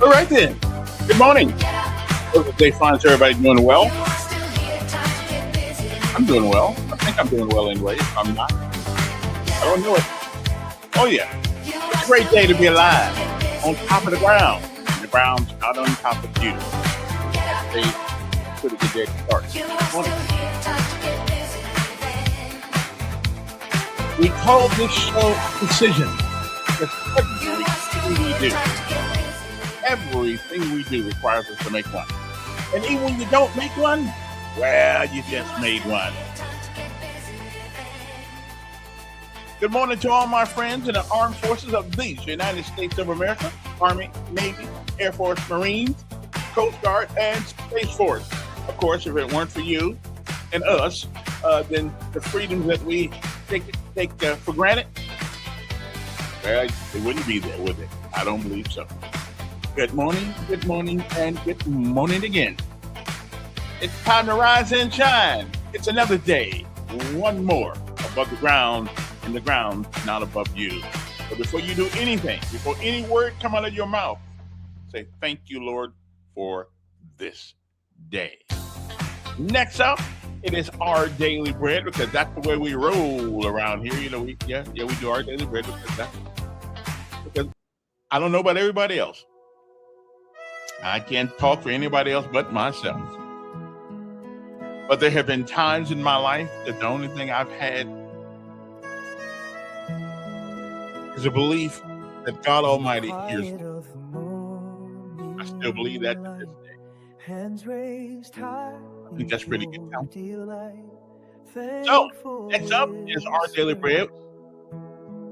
All right then. Good morning. Hope the day finds everybody doing well. I'm doing well. I think I'm doing well anyway. If I'm not, I don't know it. Oh yeah. It's a great day to be alive. On top of the ground. And the ground's not on top of you. That's a pretty good day to start. Good morning. We call this show Precision. Because everything we do requires us to make one. And even when you don't make one, well, you just made one. Good morning to all my friends in the armed forces of the United States of America, Army, Navy, Air Force, Marines, Coast Guard, and Space Force. Of course, if it weren't for you and us, then the freedoms that we take for granted, well, they wouldn't be there, would they? I don't believe so. Good morning, and good morning again. It's time to rise and shine. It's another day, one more above the ground, and the ground not above you. But before you do anything, before any word come out of your mouth, say thank you, Lord, for this day. Next up, it is our daily bread, because that's the way we roll around here. You know, we do our daily bread because I don't know about everybody else. I can't talk for anybody else but myself. But there have been times in my life that the only thing I've had is a belief that God Almighty hears me. I still believe that to this day. I think that's pretty good count. So, next up is our daily bread.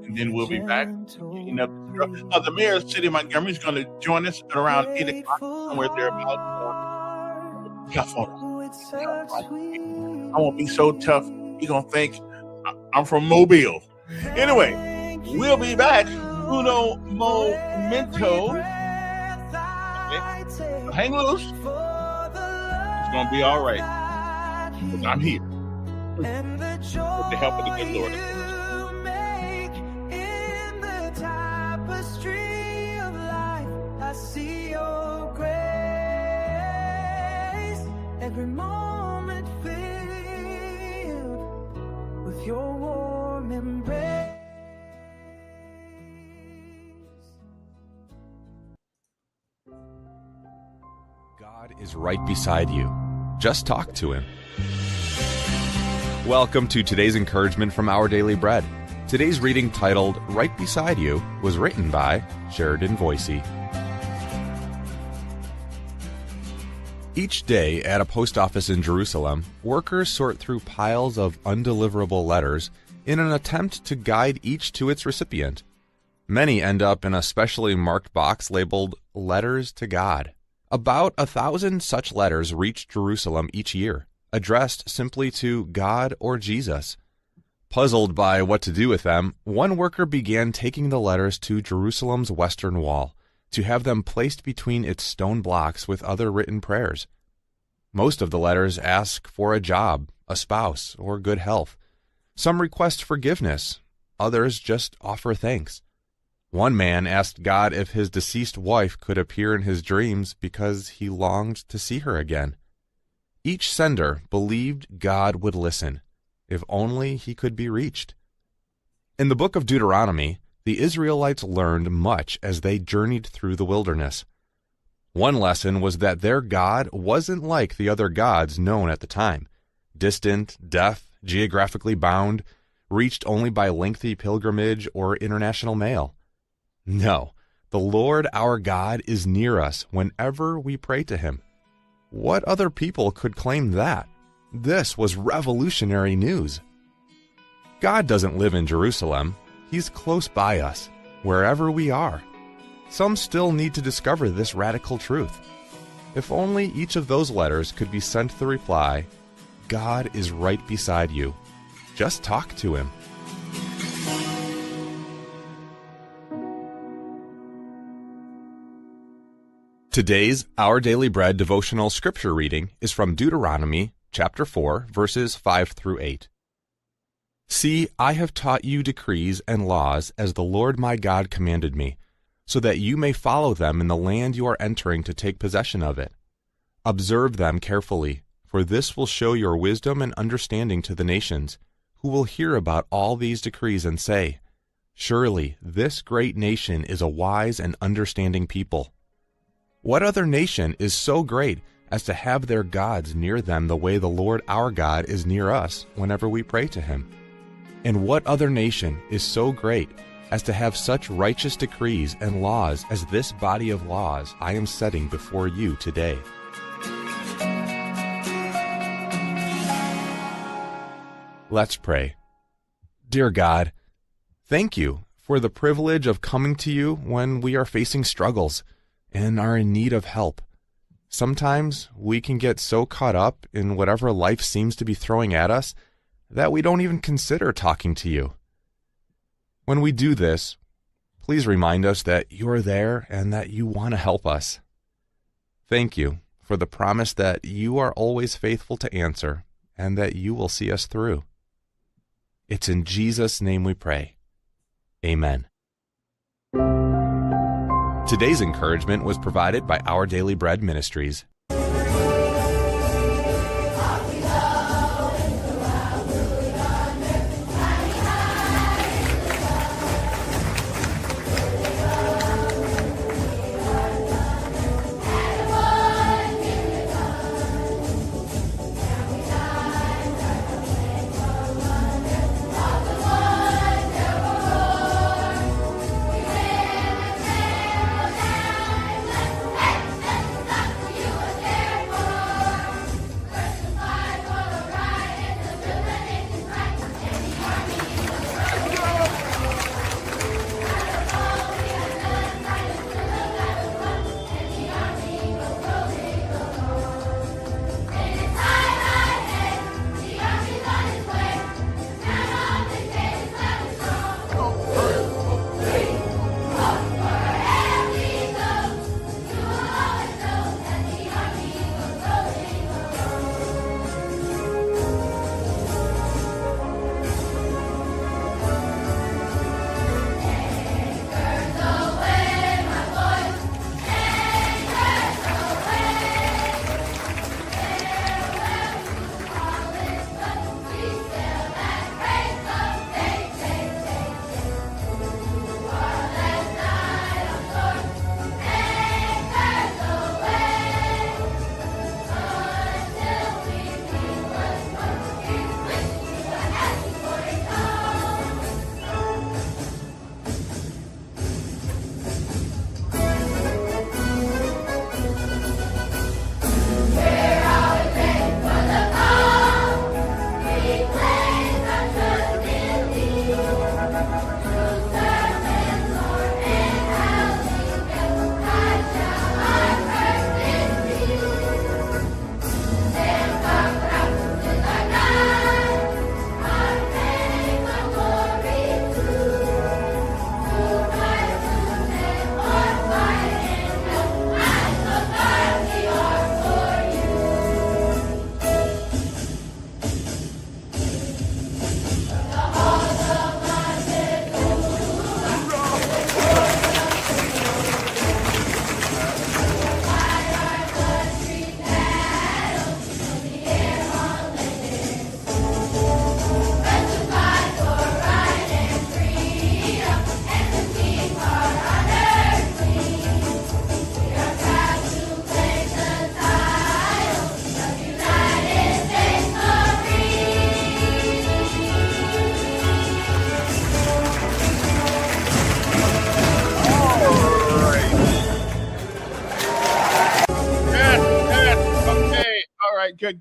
And then we'll be back. The mayor of the city of Montgomery is going to join us at around 8 o'clock, somewhere thereabouts. Tough on him. I won't be so tough. He's going to think I'm from Mobile. Anyway, we'll be back. Uno momento. Okay. So hang loose. It's going to be all right. Because I'm here. With the help of the good Lord. I see your grace, every moment filled with your warm embrace. God is right beside you. Just talk to Him. Welcome to today's encouragement from Our Daily Bread. Today's reading, titled Right Beside You, was written by Sheridan Voisey. Each day at a post office in Jerusalem, workers sort through piles of undeliverable letters in an attempt to guide each to its recipient. Many end up in a specially marked box labeled Letters to God. About 1,000 such letters reach Jerusalem each year, addressed simply to God or Jesus. Puzzled by what to do with them, one worker began taking the letters to Jerusalem's western wall, to have them placed between its stone blocks with other written prayers. Most of the letters ask for a job, a spouse, or good health. Some request forgiveness. Others just offer thanks. One man asked God if his deceased wife could appear in his dreams because he longed to see her again. Each sender believed God would listen, if only he could be reached. In the book of Deuteronomy, the Israelites learned much as they journeyed through the wilderness. One lesson was that their God wasn't like the other gods known at the time, distant, deaf, geographically bound, reached only by lengthy pilgrimage or international mail. No, the Lord our God is near us whenever we pray to Him. What other people could claim that? This was revolutionary news. God doesn't live in Jerusalem. He's close by us, wherever we are. Some still need to discover this radical truth. If only each of those letters could be sent the reply, God is right beside you. Just talk to Him. Today's Our Daily Bread devotional scripture reading is from Deuteronomy chapter 4, verses 5 through 8. See, I have taught you decrees and laws as the Lord my God commanded me. so that you may follow them in the land you are entering to take possession of it. Observe them carefully, for this will show your wisdom and understanding to the nations, who will hear about all these decrees and say, 'Surely this great nation is a wise and understanding people.' What other nation is so great as to have their gods near them the way the Lord our God is near us whenever we pray to him? And what other nation is so great as to have such righteous decrees and laws as this body of laws I am setting before you today?" Let's pray. Dear God, thank you for the privilege of coming to you when we are facing struggles and are in need of help. Sometimes we can get so caught up in whatever life seems to be throwing at us that we don't even consider talking to you. When we do this, please remind us that you are there and that you want to help us. Thank you for the promise that you are always faithful to answer and that you will see us through. It's in Jesus' name we pray. Amen. Today's encouragement was provided by Our Daily Bread Ministries.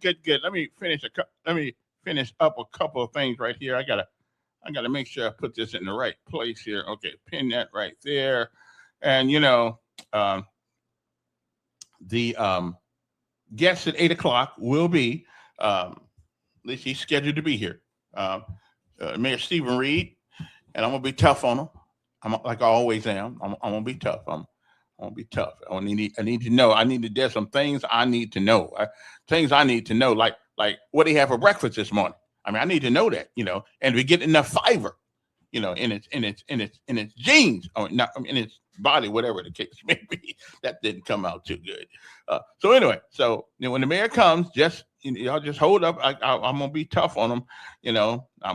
Good. Let me finish up a couple of things right here. I gotta make sure I put this in the right place here. Okay, pin that right there. And the guest at 8:00 will be, at least he's scheduled to be here, Mayor Stephen Reed, and I'm gonna be tough on him. I'm like I always am. I'm gonna be tough. I'm gonna be tough. I need to know. There's some things I need to know. Things I need to know, like what do you have for breakfast this morning? I mean, I need to know that, and we get enough fiber, in its genes, or not in its body, whatever the case may be. That didn't come out too good. So anyway, when the mayor comes, y'all just hold up. I'm gonna be tough on him,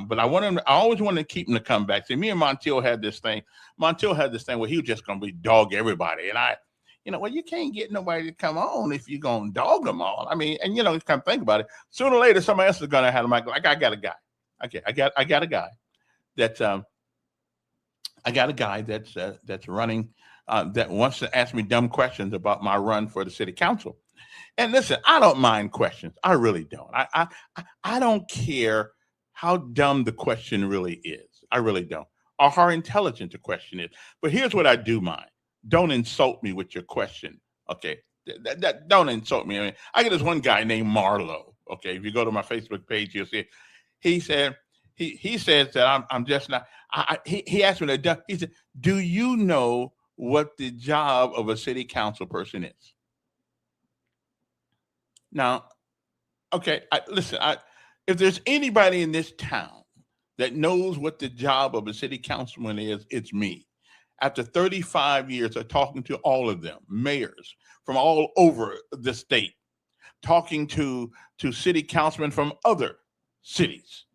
but I want him. I always want to keep him to come back. See, me and Montiel had this thing. Montiel had this thing where he was just gonna be dog everybody, and well, you can't get nobody to come on if you're gonna dog them all. I mean, and kind of think about it. Sooner or later, somebody else is gonna have them. Like I got a guy. Okay, I got a guy that's that's running that wants to ask me dumb questions about my run for the city council. And listen, I don't mind questions. I really don't. I don't care how dumb the question really is. I really don't. Or how intelligent the question is. But here's what I do mind. Don't insult me with your question. Okay. Don't insult me. I get this one guy named Marlo. Okay. If you go to my Facebook page, you'll see it. He said, he says that I'm just not. He asked me that. He said, "Do you know what the job of a city council person is?" Now, okay, listen. If there's anybody in this town that knows what the job of a city councilman is, it's me. After 35 years of talking to all of them, mayors from all over the state, talking to city councilmen from other cities,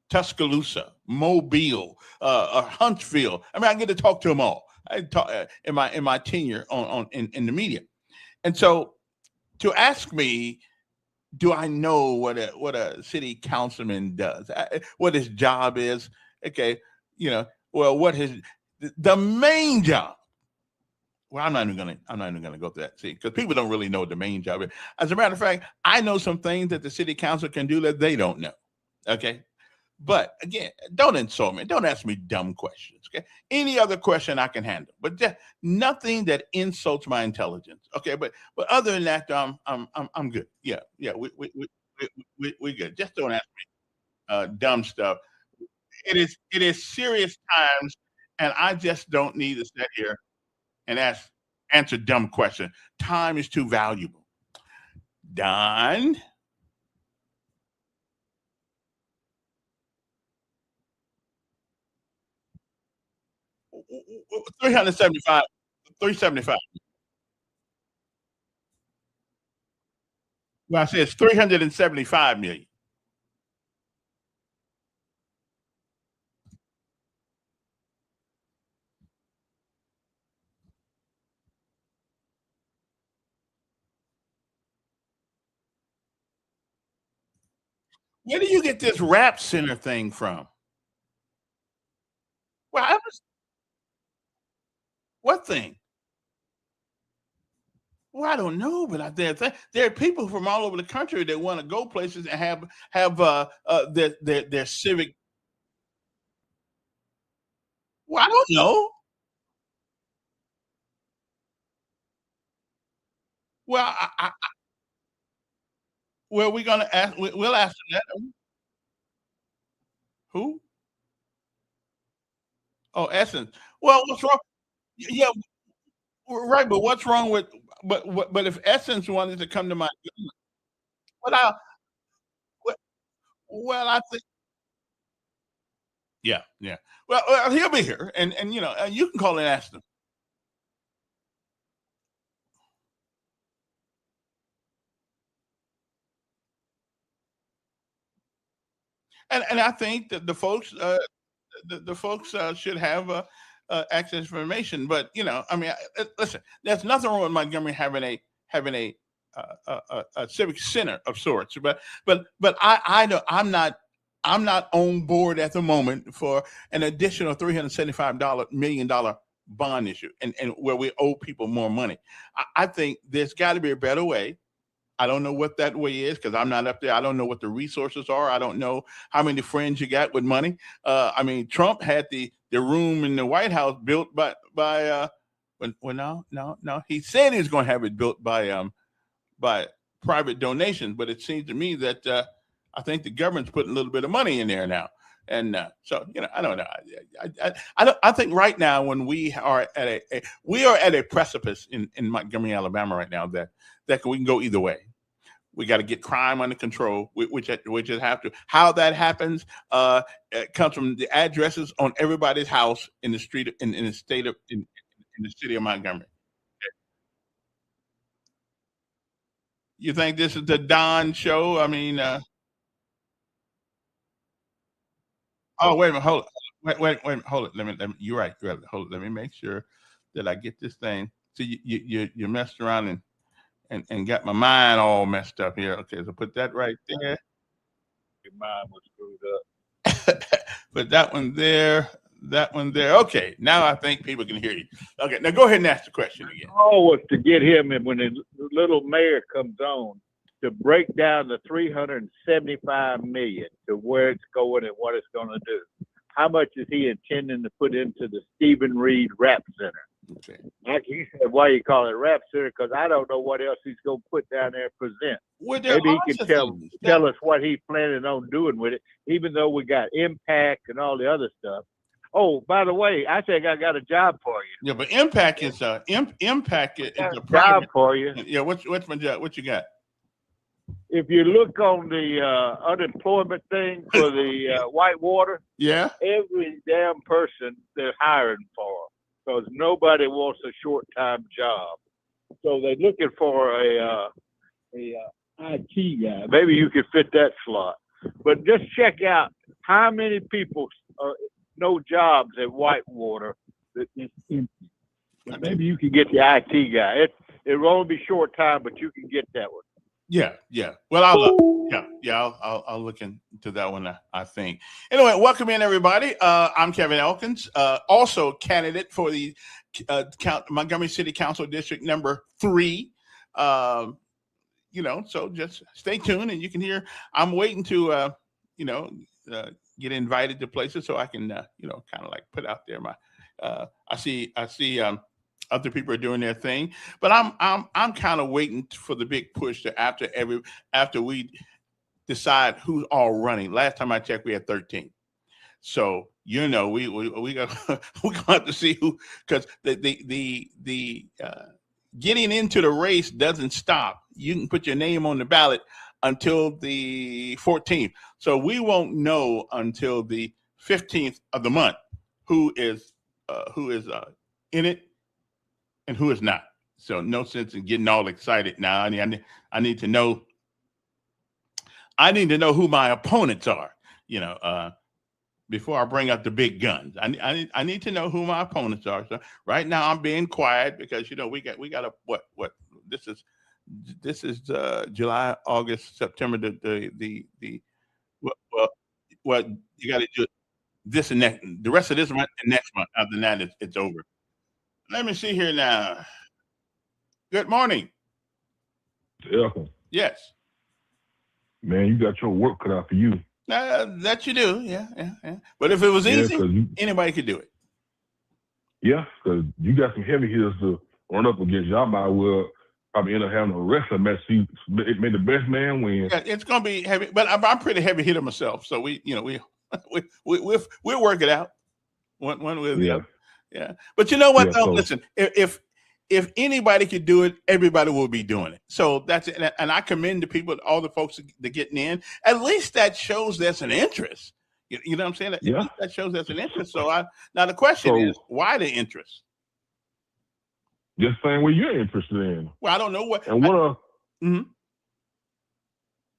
Tuscaloosa, Mobile, Huntsville. I mean, I get to talk to them all. I talk in my tenure in the media, and so to ask me, do I know what a city councilman does? What his job is? Okay, well, what the main job? Well, I'm not even gonna go through that. See, because people don't really know what the main job is. As a matter of fact, I know some things that the city council can do that they don't know. Okay. But again, don't insult me. Don't ask me dumb questions. Okay. Any other question I can handle, but just nothing that insults my intelligence. Okay. But other than that, I'm good. Yeah. We good. Just don't ask me dumb stuff. It is serious times, and I just don't need to sit here and answer dumb questions. Time is too valuable. Don. 375, 375. Well, I said it's 375 million. Where do you get this rap center thing from? Well, what thing? Well, I don't know, but there are people from all over the country that want to go places and have their civic. Well, I don't know. Well, well, we're gonna ask. We'll ask them that. Who? Oh, Essence. Well, what's wrong? Yeah, right. But what's wrong with? But if Essence wanted to come to my, but well, I think. Yeah. Well, he'll be here, and you can call and ask them. And I think that the folks should have access to information. But I mean, listen, there's nothing wrong with Montgomery having a civic center of sorts. But I know I'm not on board at the moment for an additional $375 million bond issue, and where we owe people more money. I think there's got to be a better way. I don't know what that way is because I'm not up there. I don't know what the resources are. I don't know how many friends you got with money. I mean, Trump had the room in the White House built by well, no. He said he was going to have it built by private donations, but it seems to me that I think the government's putting a little bit of money in there now. And so I don't know. I think right now when we are at a precipice in Montgomery, Alabama, right now that we can go either way. We got to get crime under control, which is have to. How that happens it comes from the addresses on everybody's house in the street in the state of in the city of Montgomery. You think this is the Don show? I mean, oh wait a minute, hold it. Wait, hold it. Let me. You're right. Hold it. Let me make sure that I get this thing. So you messed around and got my mind all messed up here. Okay, so put that right there. Your mind was screwed up. Put that one there. That one there. Okay, now I think people can hear you. Okay, now go ahead and ask the question again. Oh, was to get him, and when the little mayor comes on, to break down the 375 million to where it's going and what it's going to do. How much is he intending to put into the Stephen Reed Rap Center? Okay. Like he said, why you call it Rap Center? Because I don't know what else he's going to put down there and present. Well, maybe he can tell us what he's planning on doing with it, even though we got Impact and all the other stuff. Oh, by the way, I think I got a job for you. Yeah, but Impact is Impact is a job for you. Yeah, what's my job? What you got? If you look on the unemployment thing for the Whitewater, yeah, every damn person they're hiring for, because nobody wants a short-time job. So they're looking for a IT guy. Maybe you could fit that slot. But just check out how many people no jobs at Whitewater that is empty. Maybe you can get the IT guy. It will only be short time, but you can get that one. Yeah. Well, I'll look. I'll look into that one. I think. Anyway, welcome in everybody. I'm Kevin Elkins, also candidate for the Montgomery City Council District number 3. So just stay tuned, and you can hear. I'm waiting to get invited to places so I can kind of like put out there my. I see. Other people are doing their thing, but I'm kind of waiting for the big push to after we decide who's all running. Last time I checked, we had 13. So we got we gonna have to see who, because the getting into the race doesn't stop. You can put your name on the ballot until the 14th. So we won't know until the 15th of the month who is in it and who is not. So no sense in getting all excited now. I need to know. I need to know who my opponents are. Before I bring up the big guns, I need to know who my opponents are. So right now I'm being quiet because we got a what this is July, August, September. What you got to do this and next. The rest of this month and next month. Other than that, it's over. Let me see here now. Good morning. Elkins. Yes. Man, you got your work cut out for you. That you do, yeah. But if it was easy, anybody could do it. Yeah, because you got some heavy hitters to run up against. Y'all might well probably end up having a wrestling match. It made the best man win. Yeah, it's gonna be heavy, but I'm pretty heavy hitter myself, so we'll work it out one way or the other. Yeah, but you know what? Though, listen, if anybody could do it, everybody will be doing it. So that's it. And I commend the people, all the folks that getting in. At least that shows there's an interest. You know what I'm saying? Yeah. That shows there's an interest. So now the question is, why the interest? Just saying what you're interested in. Well, I don't know what. And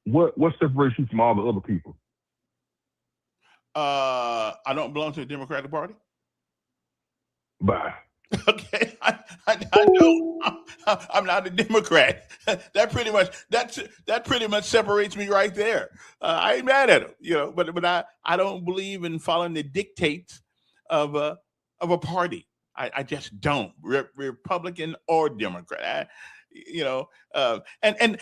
what separates you from all the other people? I don't belong to the Democratic Party. Bye. Okay, I know I'm not a Democrat. That pretty much separates me right there. I ain't mad at him, but I don't believe in following the dictates of a party. I just don't, Republican or Democrat. Let me.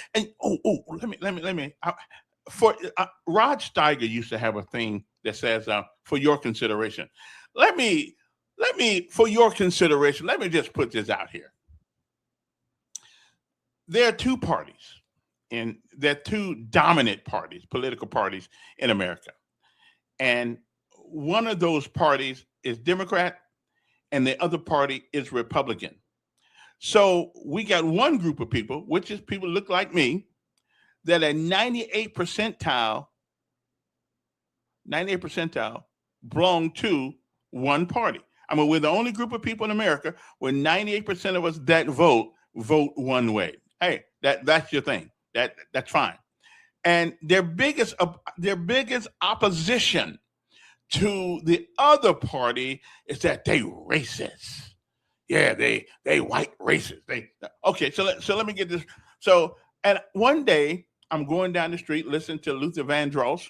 Rod Steiger used to have a thing that says for your consideration. For your consideration, let me just put this out here. There are two parties, and there are two dominant parties, political parties in America. And one of those parties is Democrat, and the other party is Republican. So we got one group of people, which is people look like me, that a 98 percentile belong to one party. I mean, we're the only group of people in America where 98% of us that vote one way. Hey, that's your thing. That's fine. And their biggest opposition to the other party is that they racist. Yeah, they white racist. Okay. So let me get this. So, and one day I'm going down the street listening to Luther Vandross,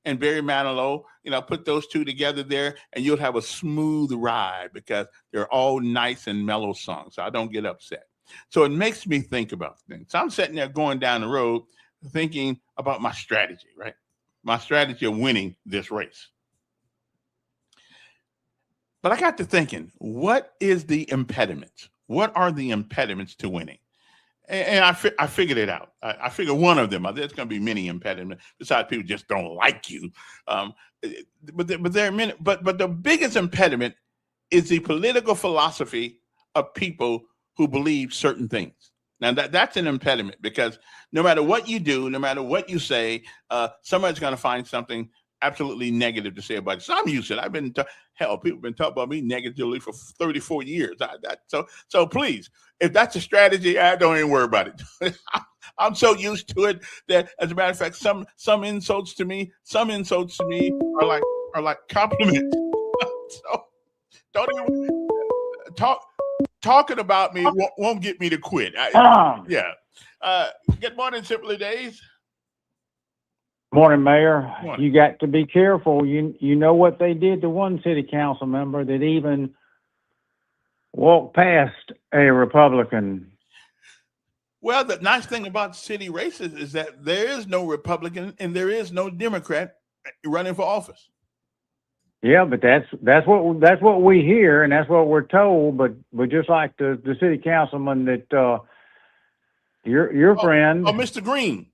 and Barry Manilow, put those two together there, and you'll have a smooth ride because they're all nice and mellow songs. So I don't get upset. So it makes me think about things. So I'm sitting there going down the road thinking about my strategy, right? My strategy of winning this race. But I got to thinking, what is the impediment? What are the impediments to winning? And I figured it out. I figured one of them. There's going to be many impediments. Besides, people just don't like you. But there are many. But the biggest impediment is the political philosophy of people who believe certain things. Now that's an impediment because no matter what you do, no matter what you say, somebody's going to find something absolutely negative to say about it. So I'm used to it. I've been people have been talking about me negatively for 34 years. So please, if that's a strategy, I don't even worry about it. I'm so used to it that, as a matter of fact, some insults to me are like compliments. So don't even talking about me won't get me to quit. Yeah. Good morning, Simply Days. Morning, Mayor. Morning. You got to be careful. You know what they did to one city council member that even walked past a Republican. Well, the nice thing about city races is that there is no Republican and there is no Democrat running for office. Yeah, but that's what we hear and that's what we're told. But just like the city councilman that your friend, Mr. Green.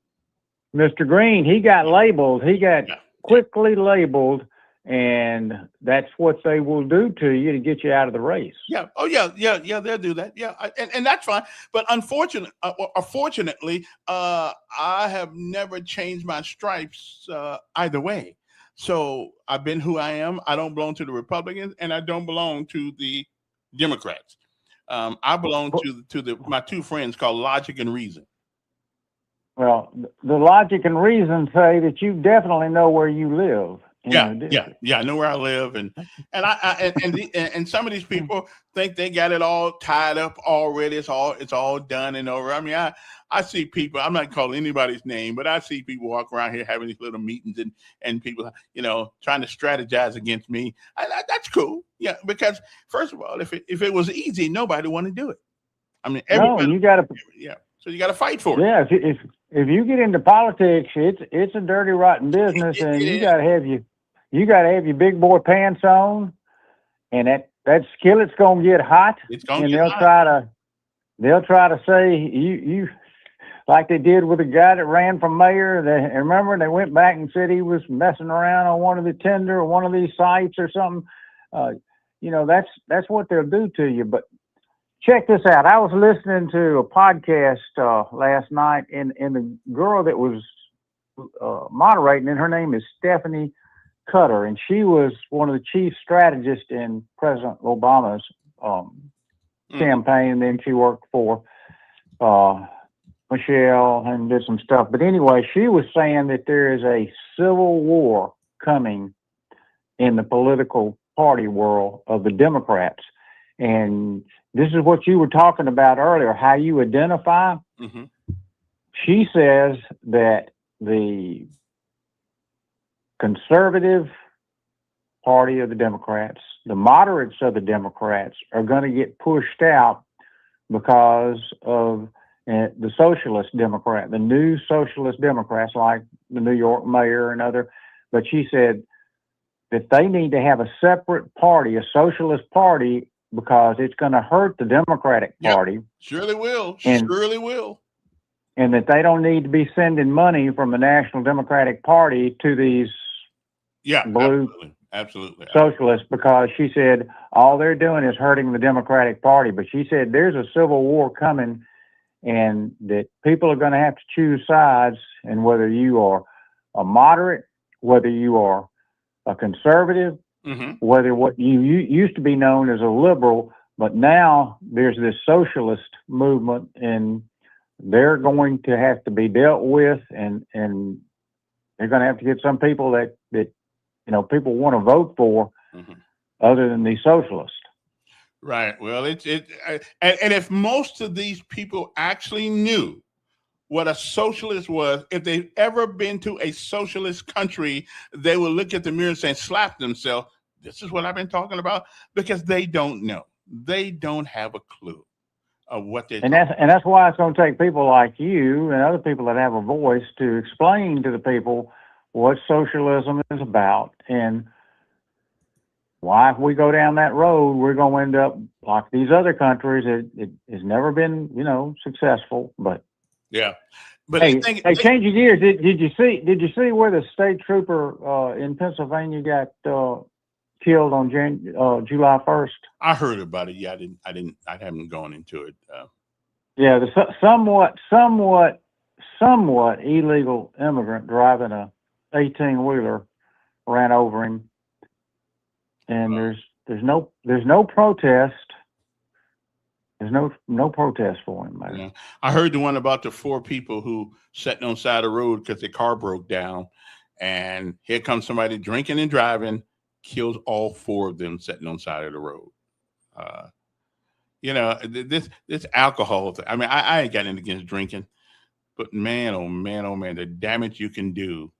Mr. Green, he got labeled. He got quickly labeled, and that's what they will do to you to get you out of the race. Yeah. Oh, yeah. They'll do that. Yeah, and that's fine. But unfortunately, I have never changed my stripes either way. So I've been who I am. I don't belong to the Republicans, and I don't belong to the Democrats. I belong to my two friends called Logic and Reason. Well, the Logic and Reason say that you definitely know where you live. I know where I live, and some of these people think they got it all tied up already. It's all done and over. I mean, I see people. I'm not calling anybody's name, but I see people walk around here having these little meetings and people, trying to strategize against me. That's cool. Yeah, because first of all, if it was easy, nobody would want to do it. I mean, everybody. No, you got to. Yeah. So you got to fight for it. Yeah. If you get into politics, it's a dirty, rotten business, and you got to have your big boy pants on, and that skillet's gonna get hot. They'll try to say you like they did with the guy that ran for mayor. Remember they went back and said he was messing around on one of the Tinder or one of these sites or something. That's what they'll do to you. But check this out. I was listening to a podcast last night, and the girl that was moderating, and her name is Stephanie Cutter, and she was one of the chief strategists in President Obama's campaign, and then she worked for Michelle and did some stuff. But anyway, she was saying that there is a civil war coming in the political party world of the Democrats. And this is what you were talking about earlier, how you identify. Mm-hmm. She says that the conservative party of the Democrats, the moderates of the Democrats are going to get pushed out because of the socialist Democrat, the new socialist Democrats like the New York mayor and other. But she said that they need to have a separate party, a socialist party, because it's going to hurt the Democratic Party. Surely will. Surely will. And that they don't need to be sending money from the National Democratic Party to these blue absolutely socialists, because she said all they're doing is hurting the Democratic Party. But she said there's a civil war coming, and that people are going to have to choose sides, and whether you are a moderate, whether you are a conservative, whether what you used to be known as a liberal, but now there's this socialist movement, and they're going to have to be dealt with, and they're going to have to get some people that people want to vote for, other than the socialists. Right. Well, and if most of these people actually knew what a socialist was, if they've ever been to a socialist country, they will look at the mirror and say, slap themselves. This is what I've been talking about, because they don't know. They don't have a clue of what they're doing. And that's why it's going to take people like you and other people that have a voice to explain to the people what socialism is about, and why, if we go down that road, we're going to end up like these other countries. It has never been, successful. But yeah, but hey, changing gears. Did you see where the state trooper in Pennsylvania got killed on July 1st? I heard about it. Yeah, I haven't gone into it. Yeah, the somewhat illegal immigrant driving a 18-wheeler ran over him. And there's no protest. There's no protest for him, man. Yeah. I heard the one about the 4 people who sat on the side of the road because their car broke down, and here comes somebody drinking and driving, kills all 4 of them sitting on the side of the road. This alcohol thing. I mean, I ain't got anything against drinking, but man, oh man, the damage you can do.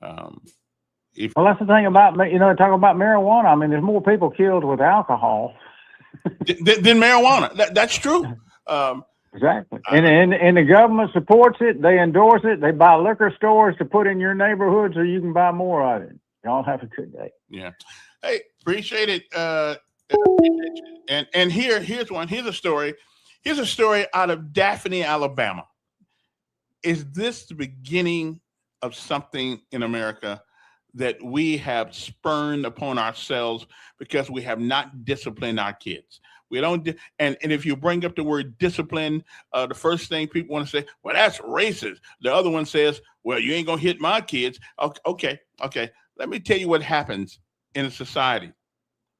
Well, that's the thing about, talking about marijuana. I mean, there's more people killed with alcohol than marijuana. That's true. Exactly. And the government supports it. They endorse it. They buy liquor stores to put in your neighborhood so you can buy more of it. Y'all have a good day. Yeah. Hey, appreciate it. And here's one. Here's a story. Here's a story out of Daphne, Alabama. Is this the beginning of something in America that we have spurned upon ourselves because we have not disciplined our kids? We don't, and if you bring up the word discipline, the first thing people want to say, well, that's racist. The other one says, well, you ain't gonna hit my kids. Okay. Let me tell you what happens in a society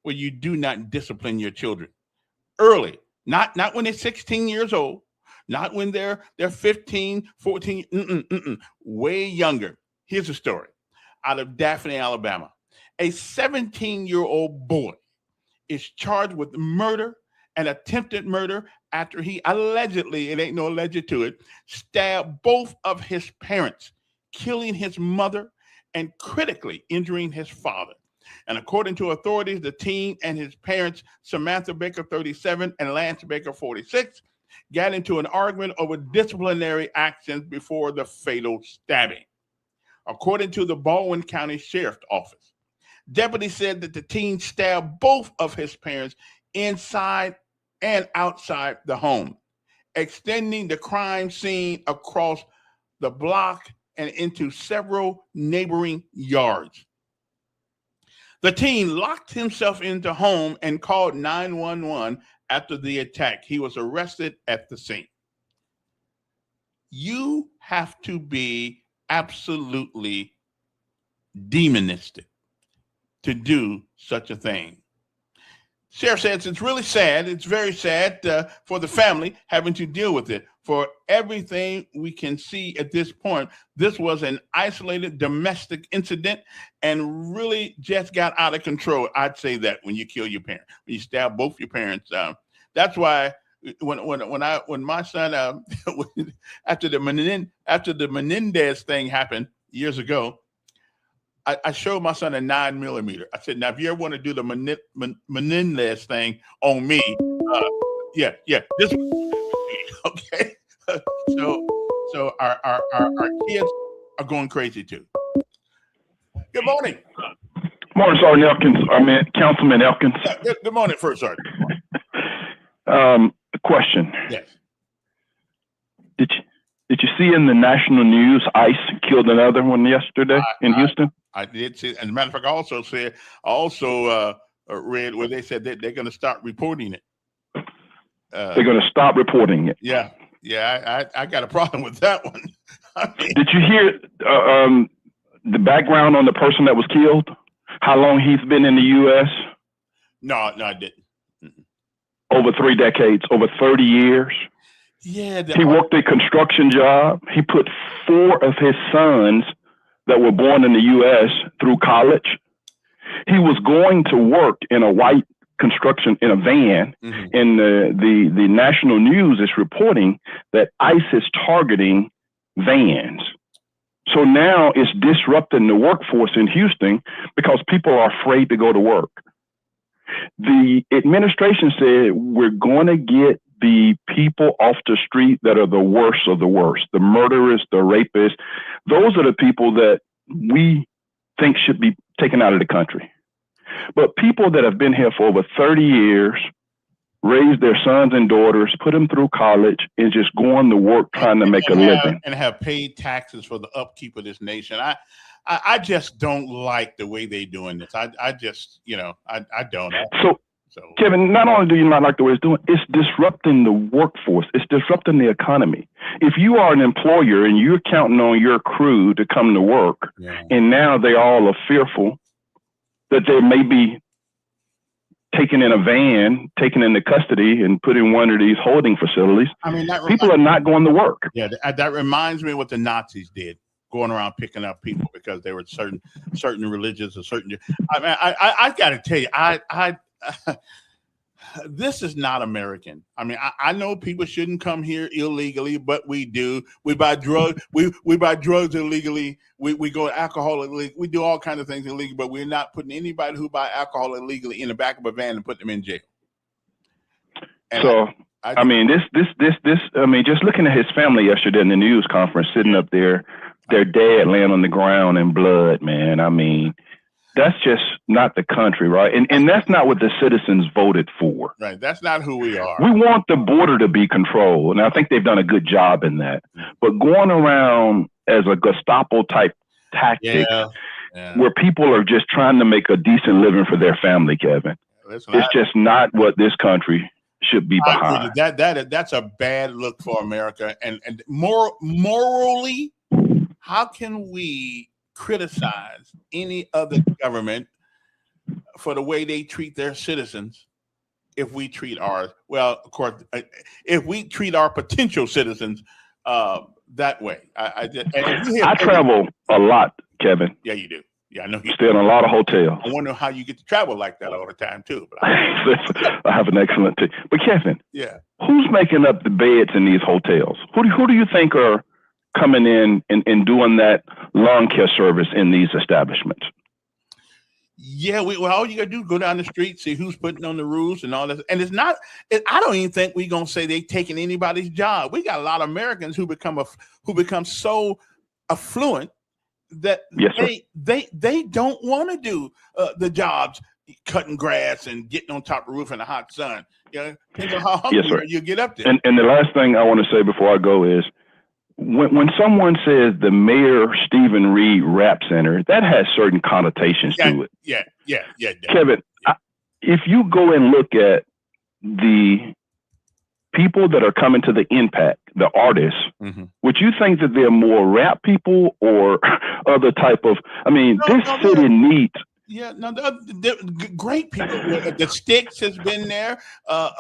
where you do not discipline your children early, not when they're 16 years old, not when they're 15, 14, way younger. Here's a story out of Daphne, Alabama. A 17-year-old boy is charged with murder and attempted murder after he allegedly, it ain't no alleged to it, stabbed both of his parents, killing his mother and critically injuring his father. And according to authorities, the teen and his parents, Samantha Baker, 37, and Lance Baker, 46, got into an argument over disciplinary actions before the fatal stabbing. According to the Baldwin County Sheriff's Office, deputies said that the teen stabbed both of his parents inside and outside the home, extending the crime scene across the block and into several neighboring yards. The teen locked himself into home and called 911 after the attack. He was arrested at the scene. You have to be absolutely demonistic to do such a thing. Sheriff says it's really sad. It's very sad for the family having to deal with it. For everything we can see at this point, this was an isolated domestic incident and really just got out of control. I'd say that when you kill your parent, when you stab both your parents. That's why when my son after the Menendez thing happened years ago, I showed my son a 9mm. I said, now if you ever want to do the Menendez thing on me, this okay. So our kids are going crazy too. Good morning. Morning, Sergeant Elkins. Councilman Elkins. Good morning, First Sergeant. Question. Yes. Did you see in the national news ICE killed another one yesterday in Houston? I did see. As a matter of fact, I also read where they said that they're going to start reporting it. They're going to stop reporting it. Yeah. I got a problem with that one. I mean, Did you hear the background on the person that was killed? How long he's been in the U.S.? no, I didn't. Over 3 decades, over 30 years. Yeah, He worked a construction job. He put 4 of his sons that were born in the U.S. through college. He was going to work in a white construction in a van, and the national news is reporting that ICE is targeting vans. So now it's disrupting the workforce in Houston because people are afraid to go to work. The administration said we're going to get the people off the street that are the worst of the worst, the murderers, the rapists. Those are the people that we think should be taken out of the country. But people that have been here for over 30 years, raised their sons and daughters, put them through college, and just going to work trying to make a living. And have paid taxes for the upkeep of this nation. I just don't like the way they're doing this. I just, I don't. So, Kevin, not only do you not like the way it's doing, it's disrupting the workforce. It's disrupting the economy. If you are an employer and you're counting on your crew to come to work, and now they all are fearful that they may be taken in a van, taken into custody, and put in one of these holding facilities, people are not going to work. Yeah, that reminds me of what the Nazis did, going around picking up people because they were certain religions or certain. I got to tell you, this is not American. I know people shouldn't come here illegally, but we do. We buy drugs. We buy drugs illegally. We go to alcohol illegally. We do all kinds of things illegally, but we're not putting anybody who buy alcohol illegally in the back of a van and put them in jail. And so, just looking at his family yesterday in the news conference, sitting up there, their dad laying on the ground in blood, man. That's just not the country, right? And that's not what the citizens voted for. Right. That's not who we are. We want the border to be controlled. And I think they've done a good job in that. But going around as a Gestapo type tactic where people are just trying to make a decent living for their family, Kevin, it's just not what this country should be behind. That's a bad look for America. And morally, how can we criticize any other government for the way they treat their citizens if we treat ours? Well, of course, if we treat our potential citizens that way. I travel a lot, Kevin. Yeah, you do. Yeah, I know you stay in a lot of hotels. I wonder how you get to travel like that all the time too. But I have an excellent team. But Kevin, who's making up the beds in these hotels? Who do you think are coming in and doing that lawn care service in these establishments? Yeah, all you gotta do is go down the street, see who's putting on the rules and all that. And I don't even think we're gonna say they taking anybody's job. We got a lot of Americans who become so affluent that they don't want to do the jobs, cutting grass and getting on top of the roof in the hot sun. Think of how hungry you get up there. And the last thing I want to say before I go is, when someone says the Mayor Stephen Reed Rap Center, that has certain connotations to it. Yeah. Kevin, if you go and look at the people that are coming to the Impact, the artists, would you think that they're more rap people or other type of? This city needs. Yeah, no, the great people. The Sticks has been there. So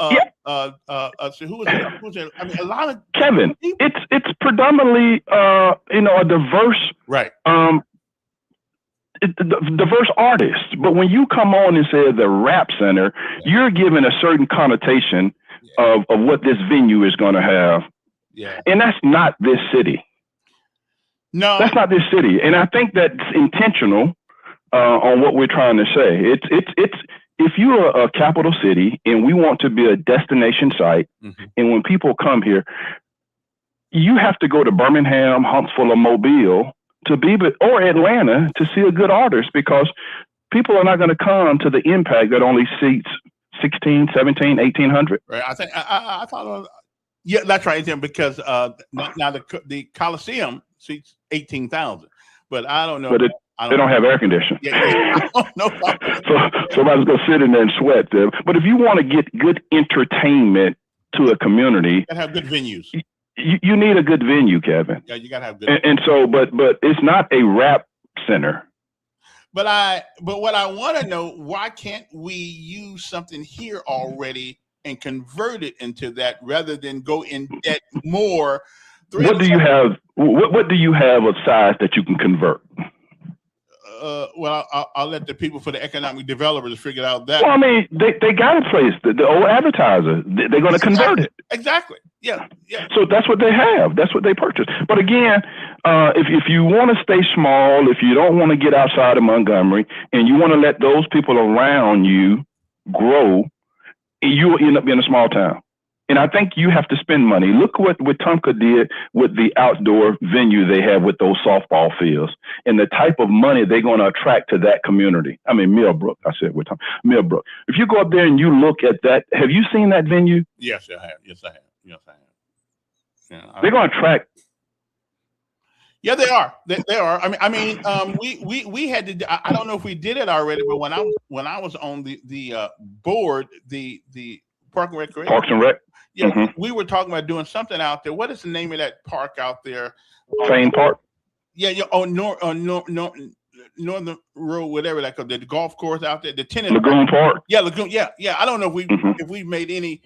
who was it? A lot of Kevin. People. It's predominantly a diverse diverse artists. But when you come on and say the Rap Center, you're giving a certain connotation of what this venue is going to have. Yeah, and that's not this city. No, that's not this city, and I think that's intentional. On what we're trying to say, it's if you're a capital city and we want to be a destination site, and when people come here, you have to go to Birmingham, Huntsville, or Mobile or Atlanta to see a good artist, because people are not going to come to the Impact that only seats 16, 17, 1,800. Right. I think I thought. Yeah, that's right. Because now the Coliseum seats 18,000, but I don't know. But they don't have air conditioning. I don't know. So somebody's going to sit in there and sweat them. But if you want to get good entertainment to a community, and have good venues. you need a good venue, Kevin. Yeah, you gotta have good. And so, but it's not a rap center. But what I want to know, why can't we use something here already and convert it into that rather than go in debt more? What do you have? What do you have of size that you can convert? Well, I'll let the people for the economic developers figure out that. Well, I mean, they got a place. The old advertiser, they're going to convert it. Exactly. Yeah. So that's what they have. That's what they purchased. But again, if you want to stay small, if you don't want to get outside of Montgomery, and you want to let those people around you grow, you will end up being a small town. And I think you have to spend money. Look what Wetumpka did with the outdoor venue they have with those softball fields and the type of money they're going to attract to that community. I mean, Millbrook, I said Wetumpka, Millbrook. If you go up there and you look at that, have you seen that venue? Yes, I have. Yes, I have. Yeah, they're going to attract. Yeah, they are. They are. I mean, we had to. I don't know if we did it already, but when I was on the board, the Park and Recreation. Parks and Rec. Yeah, we were talking about doing something out there. What is the name of that park out there? Fane Park. Yeah. Oh, Northern Road, whatever that called, the golf course out there, the tennis. Lagoon Park. Yeah, Lagoon. Yeah. I don't know if we made any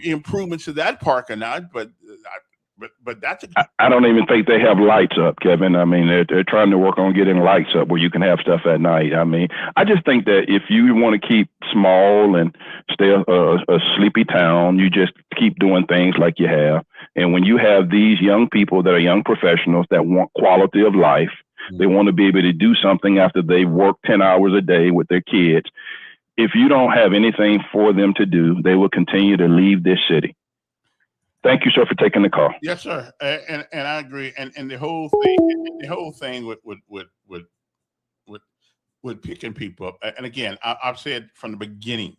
improvements to that park or not, but that's. I don't even think they have lights up, Kevin. I mean, they're trying to work on getting lights up where you can have stuff at night. I mean, I just think that if you want to keep small and stay a sleepy town, you just keep doing things like you have. And when you have these young people that are young professionals that want quality of life, they want to be able to do something after they work 10 hours a day with their kids. If you don't have anything for them to do, they will continue to leave this city. Thank you, sir, for taking the call. Yes, sir, and I agree. And the whole thing with picking people up. And again, I've said from the beginning,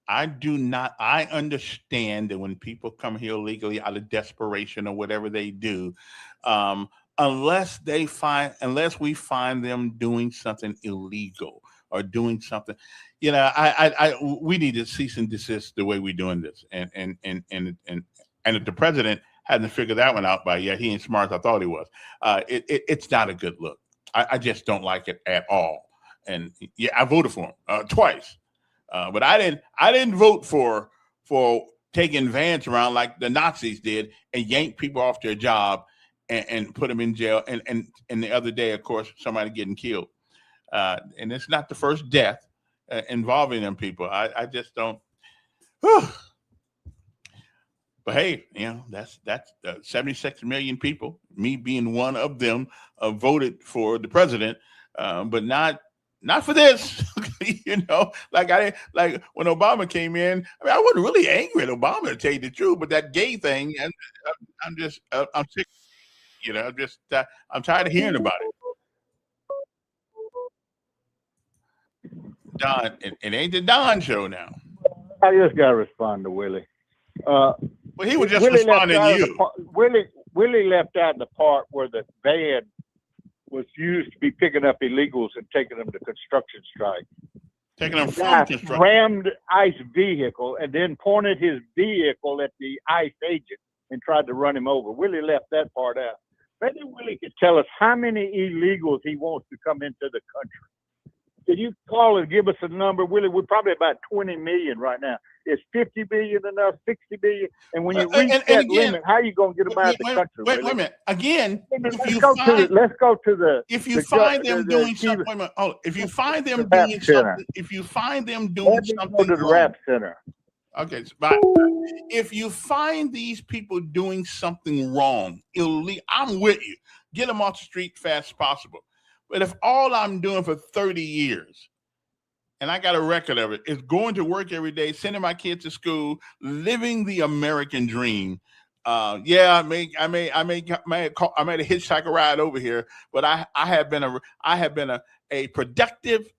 I understand that when people come here illegally out of desperation or whatever they do, unless we find them doing something illegal or doing something, we need to cease and desist the way we're doing this. And if the president hasn't figured that one out by yet, he ain't smart as I thought he was. It's not a good look. I just don't like it at all. And yeah, I voted for him twice, but I didn't vote for taking Vance around like the Nazis did and yank people off their job and put them in jail. And the other day, of course, somebody getting killed. And it's not the first death involving them people. I just don't. Whew. But hey, that's 76 million people, me being one of them, voted for the president, but not for this. Like when Obama came in, I mean, I wasn't really angry at Obama, to tell you the truth, but that gay thing, and I'm sick. I'm tired of hearing about it. Don, it ain't the Don show now. I just got to respond to Willie. Well, he was just Willie responding to you. Willie left out the part where the van was used to be picking up illegals and taking them to construction strike. Taking them from construction. Rammed ICE vehicle and then pointed his vehicle at the ICE agent and tried to run him over. Willie left that part out. Maybe Willie could tell us how many illegals he wants to come into the country. Can you call and give us a number, Willie? We're probably about 20 million right now. Is 50 billion enough? 60 billion? And when you reach that limit, how are you going to get them out of the country? Wait a minute. Again, let's go to the. If you find them doing something, if you find them doing something, if you find them doing something, go to the rap center. Okay, if you find these people doing something wrong, illegal, I'm with you. Get them off the street fast as possible. But if all I'm doing for 30 years, and I got a record of it, is going to work every day, sending my kids to school, living the American dream. I made a hitchhiker ride over here, but I have been a productive,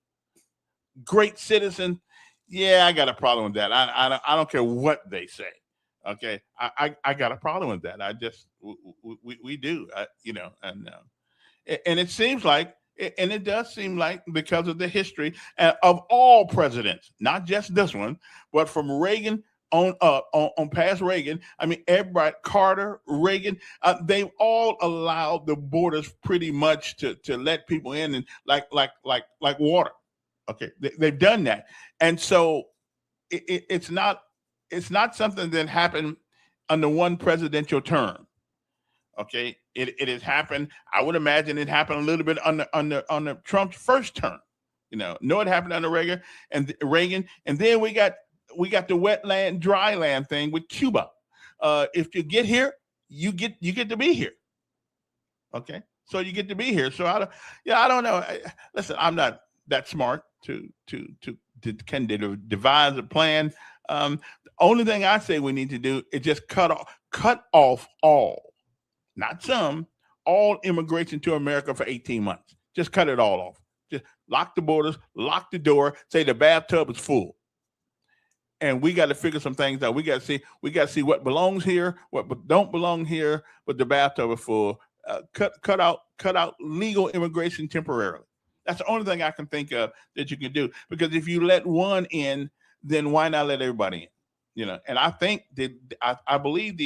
great citizen. Yeah, I got a problem with that. I don't care what they say. Okay, I got a problem with that. I just we do, and it seems like. And it does seem like, because of the history of all presidents, not just this one, but from Reagan on past Reagan. I mean, everybody, Carter, Reagan, they've all allowed the borders pretty much to let people in and like water. Okay, they've done that, and so it's not something that happened under one presidential term. Okay, it has happened. I would imagine it happened a little bit under Trump's first term. No, it happened under Reagan, and then we got the wetland, dry land thing with Cuba. If you get here, you get to be here. Okay, so you get to be here. So I don't know. Listen, I'm not that smart to kind of devise a plan. The only thing I say we need to do is just cut off all, not some, all immigration to America for 18 months. Just cut it all off. Just lock the borders, lock the door, say the bathtub is full. And we got to figure some things out. We got to see what belongs here, what don't belong here, but the bathtub is full. Cut out legal immigration temporarily. That's the only thing I can think of that you can do. Because if you let one in, then why not let everybody in? And I think that I believe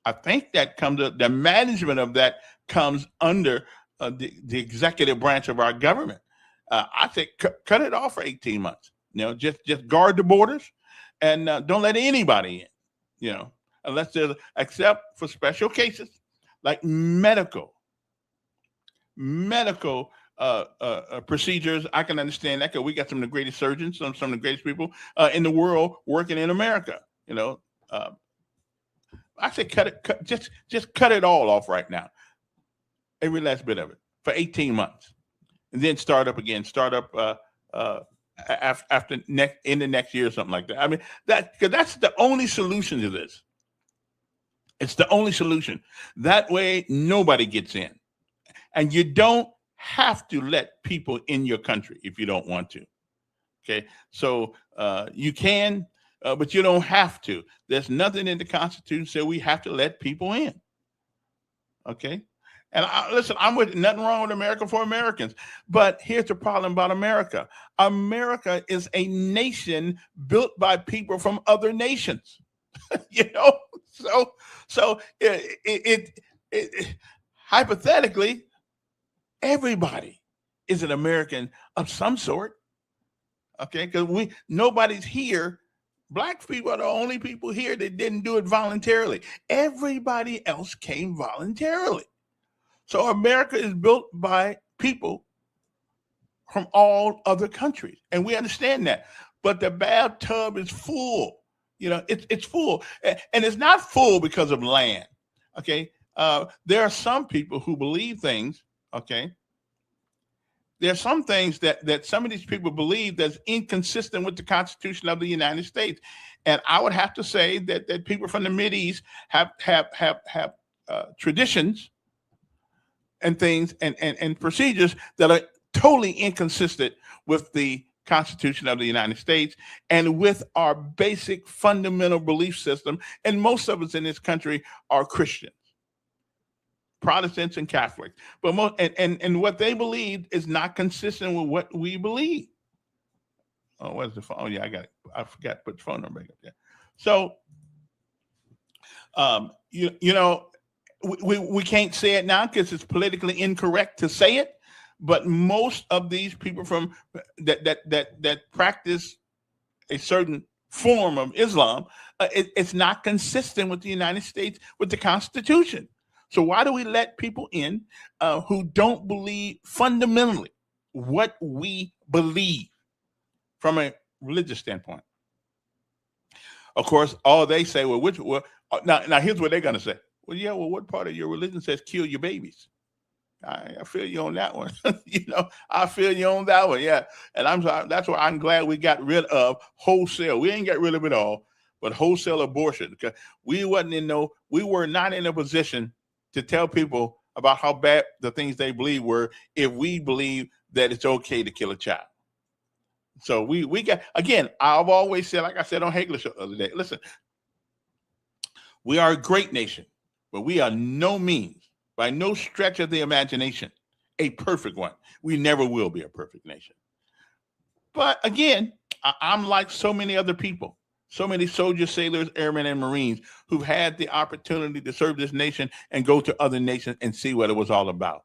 I think that comes up, the management of that comes under the executive branch of our government. I think cut it off for 18 months. Just guard the borders and don't let anybody in. Unless there's except for special cases like medical procedures. I can understand that because we got some of the greatest surgeons, some of the greatest people in the world working in America. I say just cut it all off right now. Every last bit of it for 18 months. And then start up again. Start up after in the next year or something like that. I mean, because that's the only solution to this. It's the only solution. That way, nobody gets in, and you don't have to let people in your country if you don't want to. Okay, so you can, but you don't have to. There's nothing in the Constitution that we have to let people in. Okay. And listen, I'm with nothing wrong with America for Americans. But here's the problem about America. America is a nation built by people from other nations. So it hypothetically, everybody is an American of some sort. Okay, because nobody's here. Black people are the only people here that didn't do it voluntarily. Everybody else came voluntarily. So America is built by people from all other countries, and we understand that. But the bathtub is full. It's full, and it's not full because of land. Okay, there are some people who believe things. Okay, there are some things that some of these people believe that's inconsistent with the Constitution of the United States, and I would have to say that people from the Mideast have traditions and things and procedures that are totally inconsistent with the Constitution of the United States and with our basic fundamental belief system. And most of us in this country are Christians, Protestants and Catholics. But and what they believe is not consistent with what we believe. Oh, where's the phone? Oh, yeah, I got it. I forgot to put the phone number back up there. So, we can't say it now because it's politically incorrect to say it. But most of these people from that practice a certain form of Islam, it's not consistent with the United States, with the Constitution. So why do we let people in who don't believe fundamentally what we believe from a religious standpoint? Of course, all they say, now here's what they're going to say. Well, yeah, what part of your religion says kill your babies? I feel you on that one. I feel you on that one. Yeah. And that's why I'm glad we got rid of wholesale. We ain't got rid of it all, but wholesale abortion. Because we were not in a position to tell people about how bad the things they believe were if we believe that it's okay to kill a child. So we got, again, I've always said, like I said on Hagler Show the other day, listen, we are a great nation, but we are by no stretch of the imagination, a perfect one. We never will be a perfect nation. But again, I'm like so many other people, so many soldiers, sailors, airmen, and Marines who've had the opportunity to serve this nation and go to other nations and see what it was all about.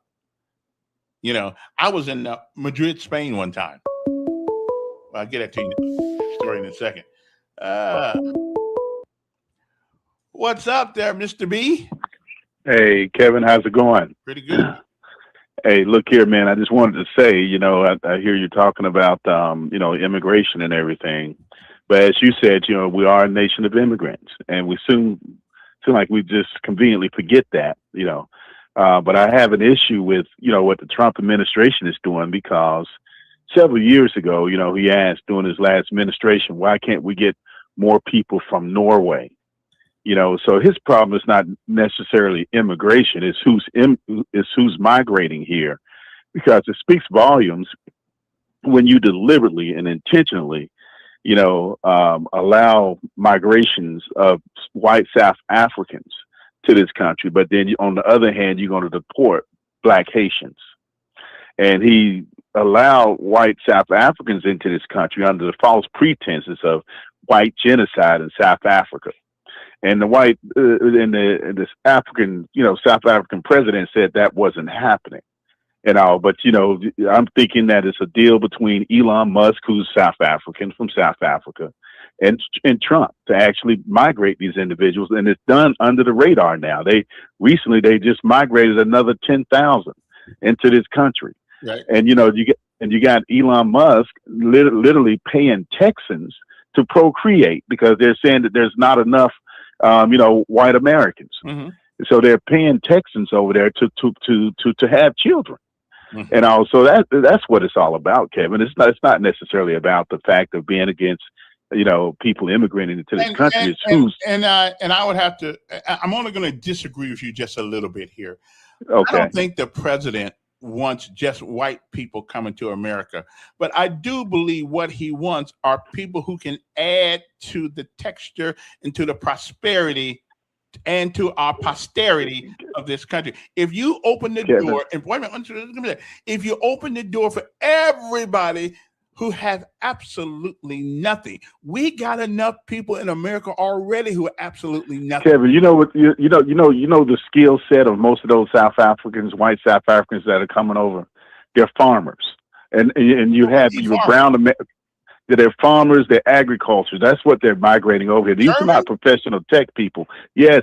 You know, I was in Madrid, Spain one time. Well, I'll get that to you story in a second. What's up there, Mr. B? Hey, Kevin, how's it going? Pretty good. Hey, look here, man. I just wanted to say, you know, I hear you talking about, you know, immigration and everything. But as you said, you know, we are a nation of immigrants, and we seem like we just conveniently forget that, you know. But I have an issue with, you know, what the Trump administration is doing, because several years ago, you know, he asked during his last administration, why can't we get more people from Norway? You know, so his problem is not necessarily immigration; it's who's migrating here, because it speaks volumes when you deliberately and intentionally, you know, allow migrations of white South Africans to this country, but then on the other hand, you're going to deport Black Haitians, and he allowed white South Africans into this country under the false pretenses of white genocide in South Africa. And the white this African, you know, South African president said that wasn't happening and all. But, you know, I'm thinking that it's a deal between Elon Musk, who's South African from South Africa, and Trump to actually migrate these individuals. And it's done under the radar now. They just migrated another 10,000 into this country. Right. And, you know, you got Elon Musk literally paying Texans to procreate, because they're saying that there's not enough you know, white Americans. Mm-hmm. So they're paying Texans over there to have children. Mm-hmm. And also that's what it's all about, Kevin. It's not necessarily about the fact of being against, you know, people immigrating into this country. And I would have to, I'm only going to disagree with you just a little bit here. Okay. I don't think the president wants just white people coming to America, but I do believe what he wants are people who can add to the texture and to the prosperity and to our posterity of this country. If you open the door, and wait a minute, if you open the door for everybody who have absolutely nothing, we got enough people in America already who are absolutely nothing. Kevin, you know what? You know the skill set of most of those South Africans, white South Africans that are coming over. They're farmers, and you have your brown. They're farmers, they're agriculture. That's what they're migrating over here. These are not professional tech people. Yes,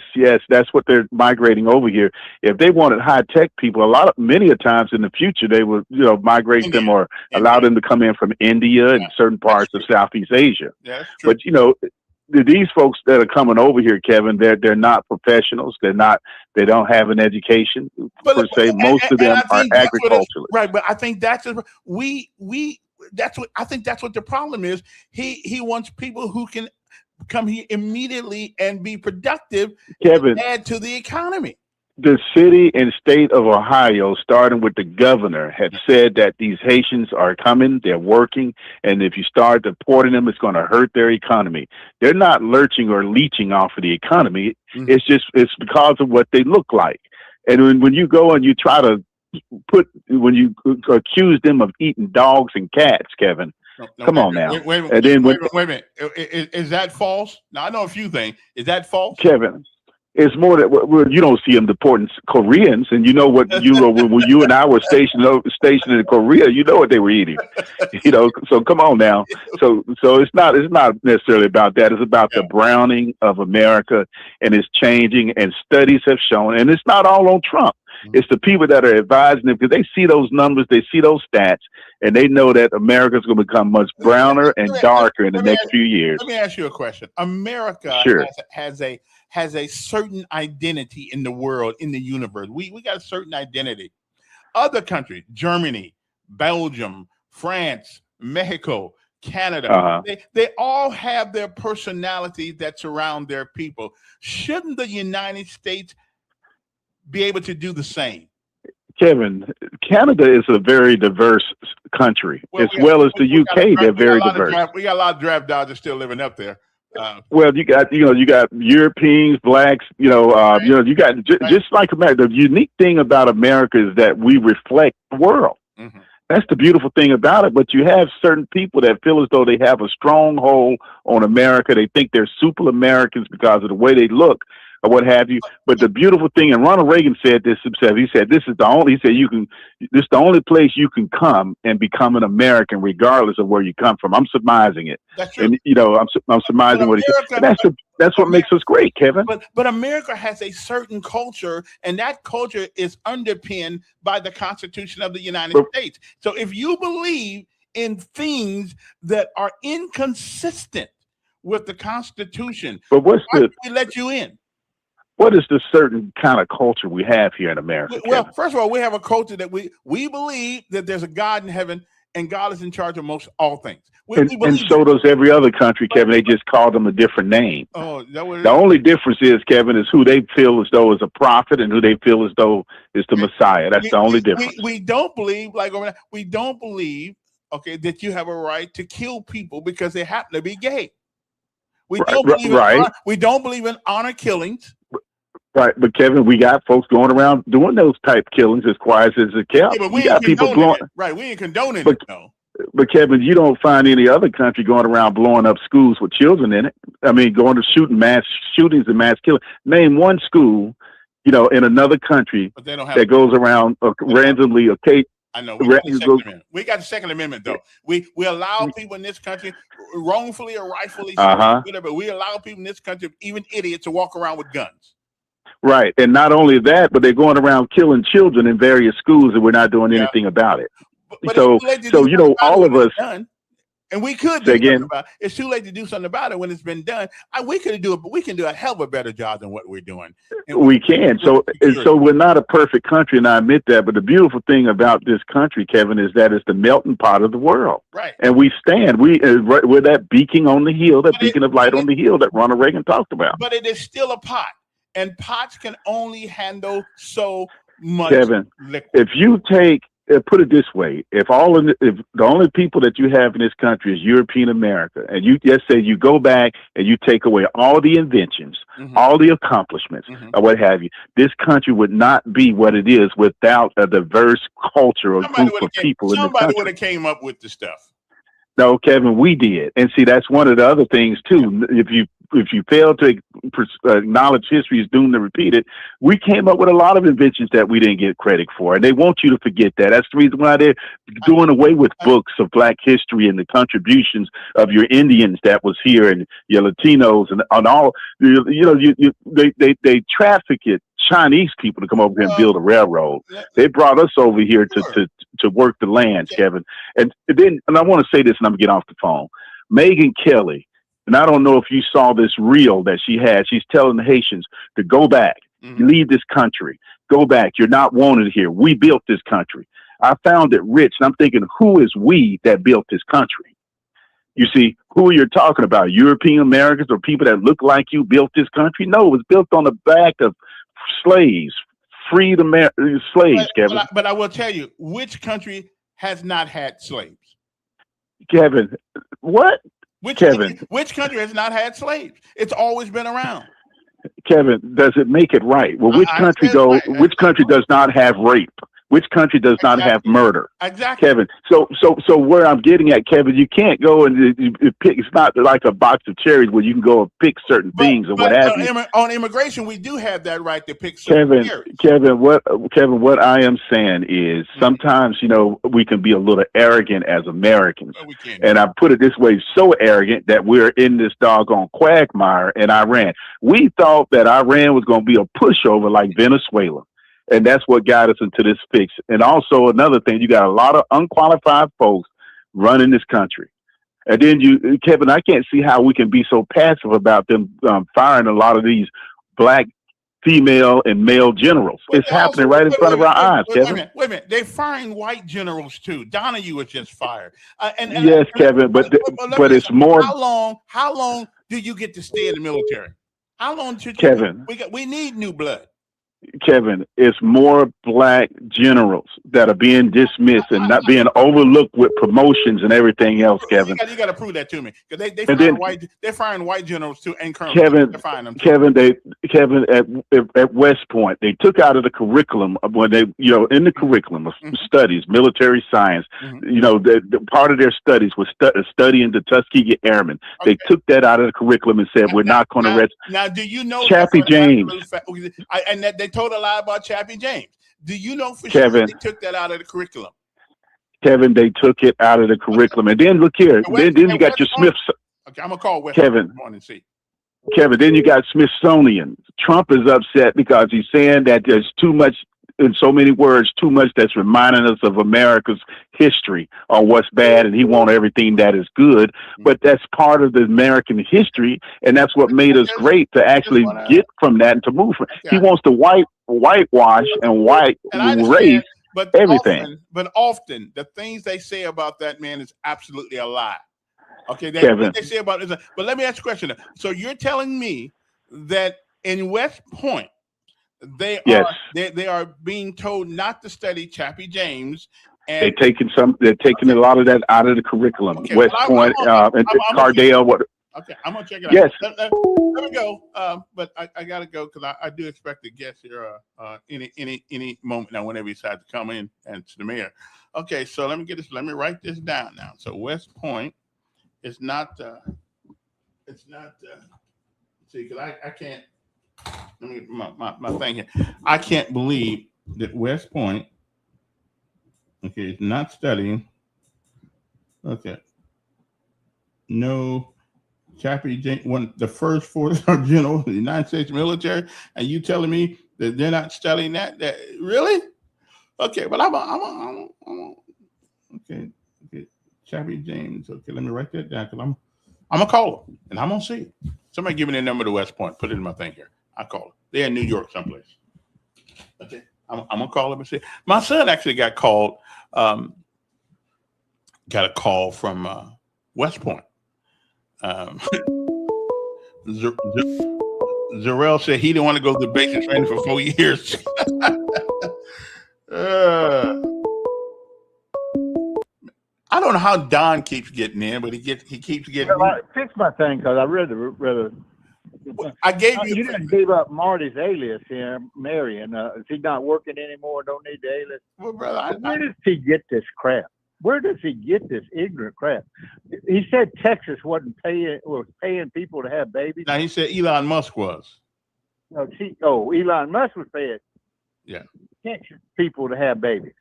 that's what they're migrating over here. If they wanted high tech people, many a times in the future, they would, you know, migrate them or allow them to come in from India and certain parts of Southeast Asia. But, you know, these folks that are coming over here, Kevin, they're not professionals. They don't have an education per se. Most of them are agriculturalists. Right, but I think that's that's what the problem is. He wants people who can come here immediately and be productive, Kevin, and add to the economy. The city and state of Ohio, starting with the governor, have said that these Haitians are coming, they're working, and if you start deporting them, it's going to hurt their economy. They're not lurching or leeching off of the economy. Mm-hmm. It's because of what they look like. And when you go and you try to when you accuse them of eating dogs and cats, Kevin, come on now. Wait a minute. Is that false? Now, I know a few things. Is that false? Kevin, it's more that you don't see them deporting Koreans, and you know what when you and I were stationed in Korea, you know what they were eating. You know, so come on now. So it's not necessarily about that. It's about the browning of America, and it's changing, and studies have shown, and it's not all on Trump. It's the people that are advising them, because they see those numbers, they see those stats, and they know that America's going to become much browner and darker in the next few years. Let me ask you a question. America has a certain identity in the world, in the universe. We got a certain identity. Other countries, Germany, Belgium, France, Mexico, Canada, they all have their personalities that surround their people. Shouldn't the United States be able to do the same? Kevin, Canada is a very diverse country, as well as the UK. They're very diverse. We got a lot of draft dodgers still living up there. Well, you got Europeans, blacks. You got just like America. The unique thing about America is that we reflect the world. Mm-hmm. That's the beautiful thing about it. But you have certain people that feel as though they have a stronghold on America. They think they're super Americans because of the way they look or what have you. But the beautiful thing, and Ronald Reagan said this himself, he said, this is the only place you can come and become an American regardless of where you come from. I'm surmising it. That's true. And, I'm surmising what he said. And that's what makes us great, Kevin. But America has a certain culture, and that culture is underpinned by the Constitution of the United States. So if you believe in things that are inconsistent with the Constitution, but why do we let you in? What is the certain kind of culture we have here in America? Well, Kevin? first of all, we have a culture that we believe that there's a God in heaven and God is in charge of most all things. And so does every other country, Kevin. They just call them a different name. Oh, the only difference is, Kevin, is who they feel as though is a prophet and who they feel as though is the Messiah. That's the only difference. We don't believe, okay, that you have a right to kill people because they happen to be gay. We don't believe in honor killings. Right, but Kevin, we got folks going around doing those type killings as quiet as it kept. Yeah, but we got people blowing. Right, we ain't condoning it. No. But Kevin, you don't find any other country going around blowing up schools with children in it. I mean, going to mass shootings and mass killing. Name one school, in another country that goes around randomly. Okay, I know. We got the Second Amendment, though. We allow people in this country, wrongfully or rightfully, whatever. We allow people in this country, even idiots, to walk around with guns. Right, and not only that, but they're going around killing children in various schools, and we're not doing anything about it. But so all of us, and we could do something about it. It's too late to do something about it when it's been done. We could do it, but we can do a hell of a better job than what we're doing. We can. So we're not a perfect country, and I admit that. But the beautiful thing about this country, Kevin, is that it's the melting pot of the world. Right. And we're that beacon on the hill, that beacon of light on the hill that Ronald Reagan talked about. But it is still a pot. And pots can only handle so much Kevin, liquid. If you put it this way, if the only people that you have in this country is European America, and you just say you go back and you take away all the inventions, all the accomplishments, or what have you, this country would not be what it is without a diverse culture or group of people in the country. Somebody would have came up with the stuff. No, Kevin, we did. And see, that's one of the other things too. If you fail to acknowledge history is doomed to repeat it, we came up with a lot of inventions that we didn't get credit for. And they want you to forget that. That's the reason why they're doing away with books of Black history and the contributions of your Indians that was here and your Latinos and all. They traffic it. Chinese people to come over here and build a railroad. They brought us over here to work the lands, Kevin. And I want to say this, and I'm going to get off the phone. Megyn Kelly, and I don't know if you saw this reel that she had. She's telling the Haitians to go back, leave this country, go back. You're not wanted here. We built this country. I found it rich, and I'm thinking, who is we that built this country? You see, who you're talking about? European Americans or people that look like you built this country? No, it was built on the back of slaves, freed slaves, Kevin. But I will tell you, which country has not had slaves? Kevin, what? Which country has not had slaves? It's always been around. Kevin, does it make it right? Well, which country which country does not have rape? Which country does not have murder? Exactly. Kevin. So where I'm getting at, Kevin, you can't go and pick. It's not like a box of cherries where you can go and pick certain things or what have you. On immigration, we do have that right to pick certain cherries. Kevin, what I am saying is sometimes, we can be a little arrogant as Americans. No, we can't. And I put it this way, so arrogant that we're in this doggone quagmire in Iran. We thought that Iran was going to be a pushover like Venezuela. And that's what got us into this fix. And also another thing, you got a lot of unqualified folks running this country. And then Kevin, I can't see how we can be so passive about them firing a lot of these Black female and male generals. It's happening right in front of our eyes, Kevin. Wait a minute. They're firing white generals too. Donahue was just fired. Yes, Kevin, but it's more. How long do you get to stay in the military? How long should Kevin? We need new blood. Kevin, it's more black generals that are being dismissed and not being overlooked with promotions and everything else, Kevin. You got to prove that to me, because they're firing white generals too, and colonels. Kevin, at West Point, they took out of the curriculum when they, in the curriculum of studies, military science, the part of their studies was studying the Tuskegee Airmen. Okay. They took that out of the curriculum and said, we're not going to rest. Now, do you know Chappie James? And that they told a lie about Chappie James. Do you know for Kevin, sure they took that out of the curriculum? Kevin, they took it out of the curriculum. And then look here. Then you got your Smith. Okay, I'm going to call West Kevin. Point and see. Kevin, then you got Smithsonian. Trump is upset because he's saying that there's too much, in so many words, too much that's reminding us of America's history or what's bad, and he wants everything that is good. But that's part of the American history, and that's what made us great, to actually get from that and to move from. He wants to whitewash and erase everything. But often the things they say about that man is absolutely a lie. Okay, Kevin. They say about it. But let me ask you a question. So you're telling me that in West Point, they are being told not to study Chappie James, and they're taking a lot of that out of the curriculum. Okay, West Point and Cardale. Okay, I'm gonna check it out. Yes. Let me go. But I gotta go, because I do expect a guest here any moment now, whenever he decides to come in and to the mayor. Okay, so let me get this. Let me write this down now. So West Point is not. See, because I can't. Let me get my thing here. I can't believe that West Point, is not studying. Okay. No, Chappie James, the first 4-star general of the United States military, and you telling me that they're not studying that? Really? Okay, but I'm okay. Chappie James. Okay, let me write that down, because I'm gonna call him and I'm gonna see. Somebody give me their number to West Point. Put it in my thing here. I'll call him. They're in New York someplace. Okay, I'm gonna call him and see. My son actually got called. Got a call from West Point. Zarrell said he didn't want to go to the basic training for 4 years. I don't know how Don keeps getting in, but he keeps getting in. Fix my thing, because I rather. I gave you. You didn't give up Marty's alias here, Marion. Is he not working anymore? Don't need the alias. Well, brother, where does he get this crap? Where does he get this ignorant crap? He said Texas was paying people to have babies. Now he said Elon Musk was. Elon Musk was paying. Yeah. Texas people to have babies.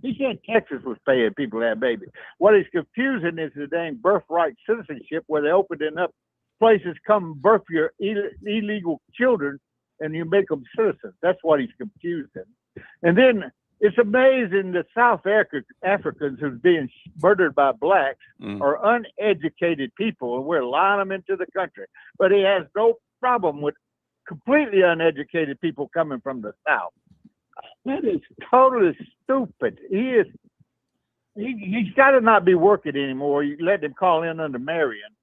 He said Texas was paying people to have babies. What is confusing is the dang birthright citizenship, where they opening up places come birth your illegal children and you make them citizens. That's what he's confused in. And then it's amazing that South Africans who's being murdered by blacks are uneducated people, and we're allowing them into the country. But he has no problem with completely uneducated people coming from the South. That is totally stupid. He's got to not be working anymore. You let him call in under Marion.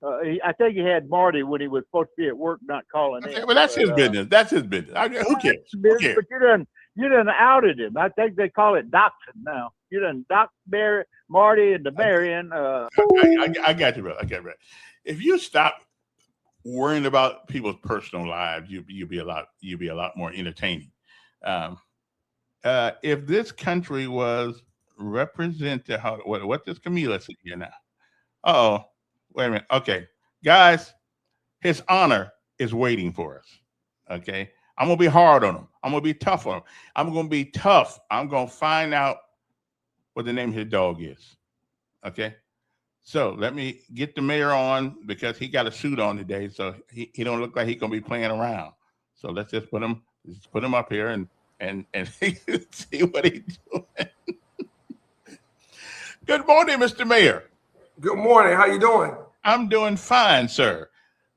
I think he had Marty when he was supposed to be at work, not calling in. Well, that's his business. That's his business. Who cares? But you done outed him. I think they call it doxing now. You done doxed Marty and the Marion. I got you, brother. I got you, brother. If you stop worrying about people's personal lives, you'll be a lot more entertaining. If this country was represented, what does Camila say here now? Uh-oh. Wait a minute. Okay, guys, his honor is waiting for us. Okay, I'm gonna be hard on him. I'm gonna be tough on him. I'm gonna be tough. I'm gonna find out what the name of his dog is. Okay, so let me get the mayor on, because he got a suit on today, so he don't look like he's gonna be playing around. So let's just put him up here and see what he's doing. Good morning, Mr. Mayor. Good morning. How you doing? I'm doing fine, sir.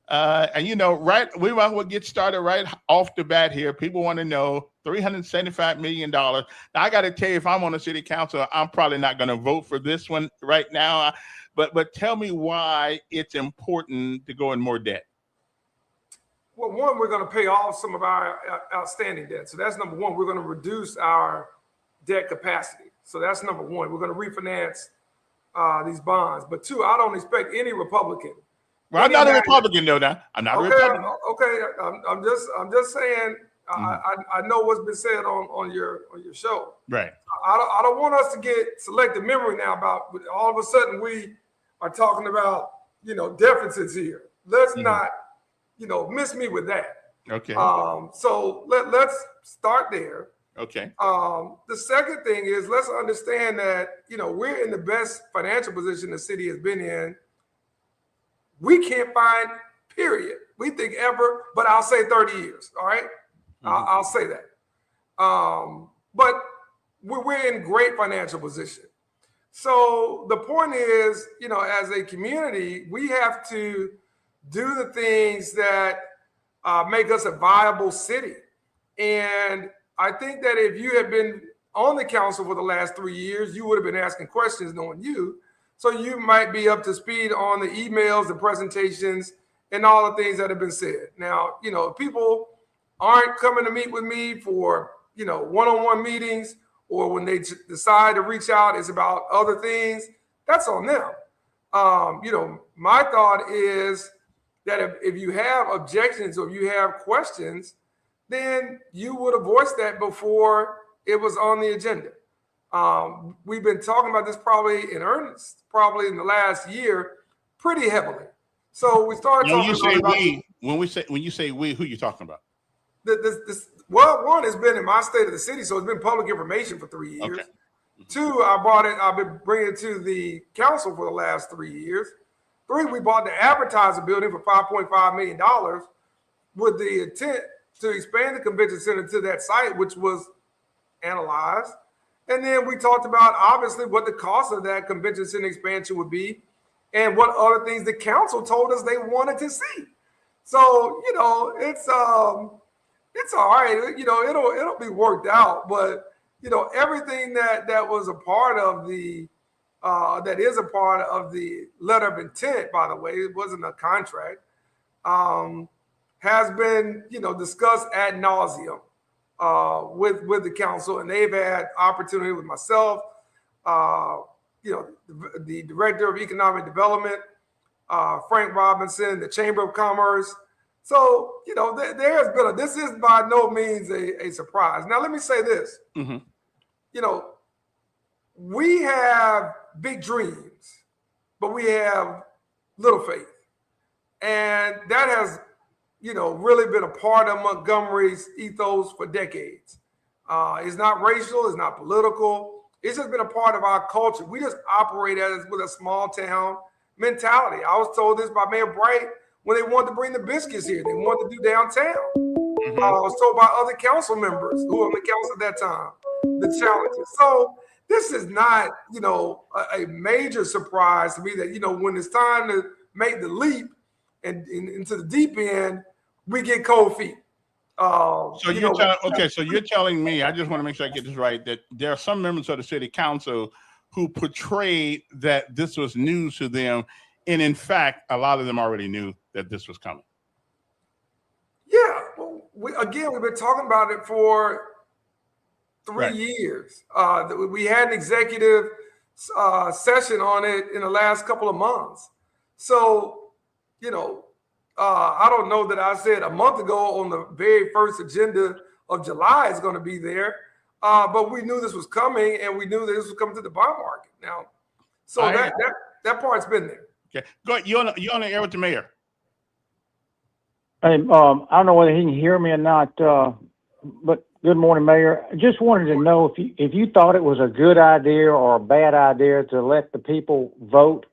And we might as well get started right off the bat here. People want to know $375 million. Now, I got to tell you, if I'm on the city council, I'm probably not going to vote for this one right now. But tell me why it's important to go in more debt. Well, one, we're going to pay off some of our outstanding debt. So that's number one. We're going to reduce our debt capacity. So that's number one. We're going to refinance these bonds. But two, I don't expect any Republican. Well, I'm not a Republican, though. Now I'm not a Republican. Okay, I'm just saying. I know what's been said on your show. Right. I don't want us to get selective memory now about all of a sudden we are talking about deficits here. Let's not miss me with that. Okay. So let's start there. Okay. The second thing is let's understand that we're in the best financial position the city has been in. We can't find, period. We think ever, but I'll say 30 years. All right. I'll say that. But we're in great financial position. So the point is, as a community, we have to do the things that make us a viable city. And I think that if you had been on the council for the last 3 years, you would have been asking questions knowing you. So you might be up to speed on the emails, the presentations, and all the things that have been said. Now, if people aren't coming to meet with me for, one-on-one meetings, or when they decide to reach out, it's about other things, that's on them. My thought is that if you have objections or you have questions, then you would have voiced that before it was on the agenda. We've been talking about this probably in earnest, probably in the last year, pretty heavily. So we started talking about when you say we, who you talking about? Well, one has been in my state of the city, so it's been public information for 3 years. Okay. Two, I've been bringing it to the council for the last 3 years. Three, we bought the advertiser building for $5.5 million with the intent to expand the convention center to that site, which was analyzed. And then we talked about, obviously, what the cost of that convention center expansion would be and what other things the council told us they wanted to see. So, it's all right. It'll be worked out. But, everything that was a part of that is a part of the letter of intent, by the way, it wasn't a contract, has been, discussed ad nauseum with the council. And they've had opportunity with myself, the Director of Economic Development, Frank Robinson, the Chamber of Commerce. So, there has been this is by no means a surprise. Now, let me say this. Mm-hmm. We have big dreams, but we have little faith. And that has, really been a part of Montgomery's ethos for decades. It's not racial. It's not political. It's just been a part of our culture. We just operate with a small town mentality. I was told this by Mayor Bright when they wanted to bring the biscuits here. They wanted to do downtown. Mm-hmm. I was told by other council members who were on the council at that time, the challenges. So this is not, a major surprise to me that, when it's time to make the leap and into the deep end, we get cold feet. So you're telling me, I just want to make sure I get this right, that there are some members of the city council who portrayed that this was news to them. And in fact, a lot of them already knew that this was coming. Yeah. Well, we've been talking about it for 3 years. We had an executive session on it in the last couple of months. So, I don't know that I said a month ago on the very first agenda of July is going to be there. But we knew this was coming, and we knew that this was coming to the bond market. Now, so that part's been there. Okay, go ahead. You're on the air with the mayor. Hey, I don't know whether he can hear me or not, but good morning, Mayor. I just wanted to know if you thought it was a good idea or a bad idea to let the people vote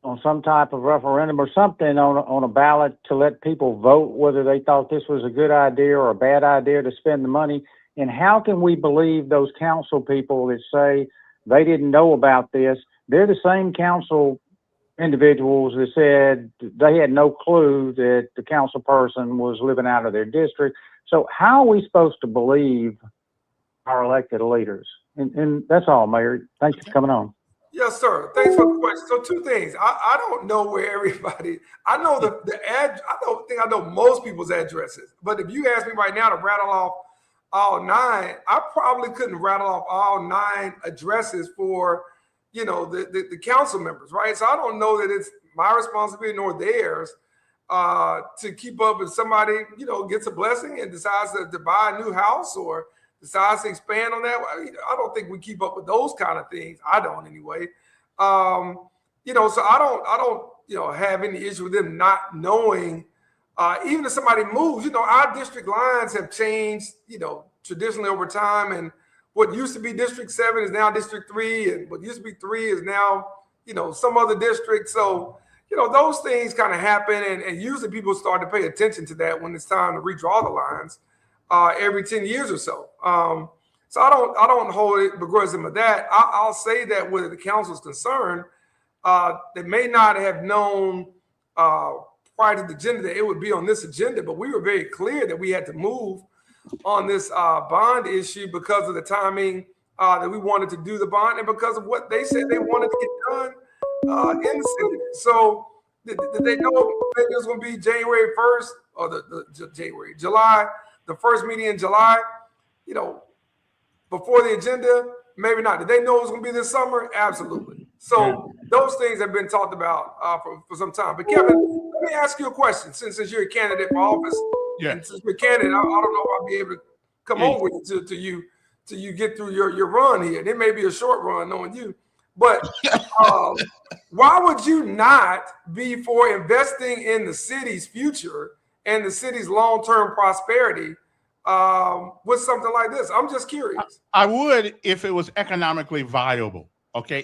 on some type of referendum or something on a ballot to let people vote whether they thought this was a good idea or a bad idea to spend the money. And how can we believe those council people that say they didn't know about this? They're the same council individuals that said they had no clue that the council person was living out of their district. So how are we supposed to believe our elected leaders? And that's all, Mayor. Thanks for coming on. Yes, sir. Thanks for the question. So two things. I don't know where everybody. I know the ad. I don't think I know most people's addresses. But if you ask me right now to rattle off all 9, I probably couldn't rattle off all 9 addresses for the council members, right? So I don't know that it's my responsibility nor theirs to keep up if somebody gets a blessing and decides to buy a new house or decides to expand on that. I don't think we keep up with those kind of things. I don't anyway. So I don't have any issue with them not knowing. Even if somebody moves, our district lines have changed, traditionally over time. And what used to be District 7 is now District 3. And what used to be 3 is now, some other district. So, those things kind of happen. And usually people start to pay attention to that when it's time to redraw the lines. Every 10 years or so. So I don't hold it begrudge them of that. I'll say that where the council is concerned, they may not have known prior to the agenda that it would be on this agenda, but we were very clear that we had to move on this bond issue because of the timing that we wanted to do the bond and because of what they said they wanted to get done in the city. So did they know that it was going to be January 1st or July? The first meeting in July, before the agenda, maybe not. Did they know it was going to be this summer? Absolutely. So those things have been talked about for some time. But Kevin, let me ask you a question. Since you're a candidate for office, and since you're a candidate, I don't know if I'll be able to come on with you till you get through your run here. It may be a short run knowing you, but why would you not be for investing in the city's future and the city's long-term prosperity with something like this? I'm just curious. I would if it was economically viable. Okay.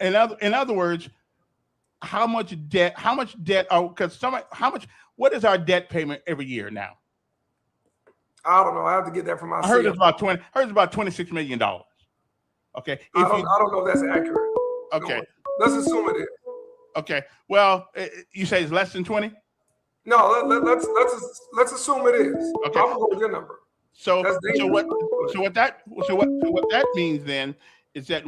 In other words, how much debt? What is our debt payment every year now? I don't know. I have to get that from my. I heard it's about $26 million. Okay. I don't know if that's accurate. Okay. No, let's assume it is. Okay. Well, you say it's less than 20? No, let's assume it is. Okay, I'm gonna go with your number. So what that means then is that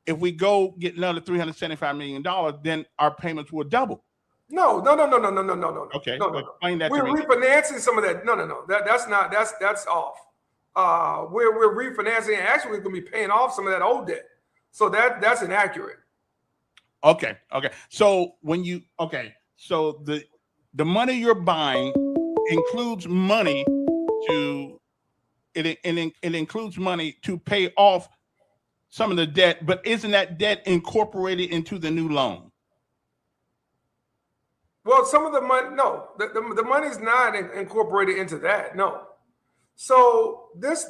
if we go get another $375 million, then our payments will double. No. Okay, no. Explain that. We're refinancing some of that. No. That's off. We're refinancing, and actually we're gonna be paying off some of that old debt. So that's inaccurate. Okay. So the money you're buying includes money it includes money to pay off some of the debt, but isn't that debt incorporated into the new loan? Well, some of the money, no, the money's not incorporated into that. No. So this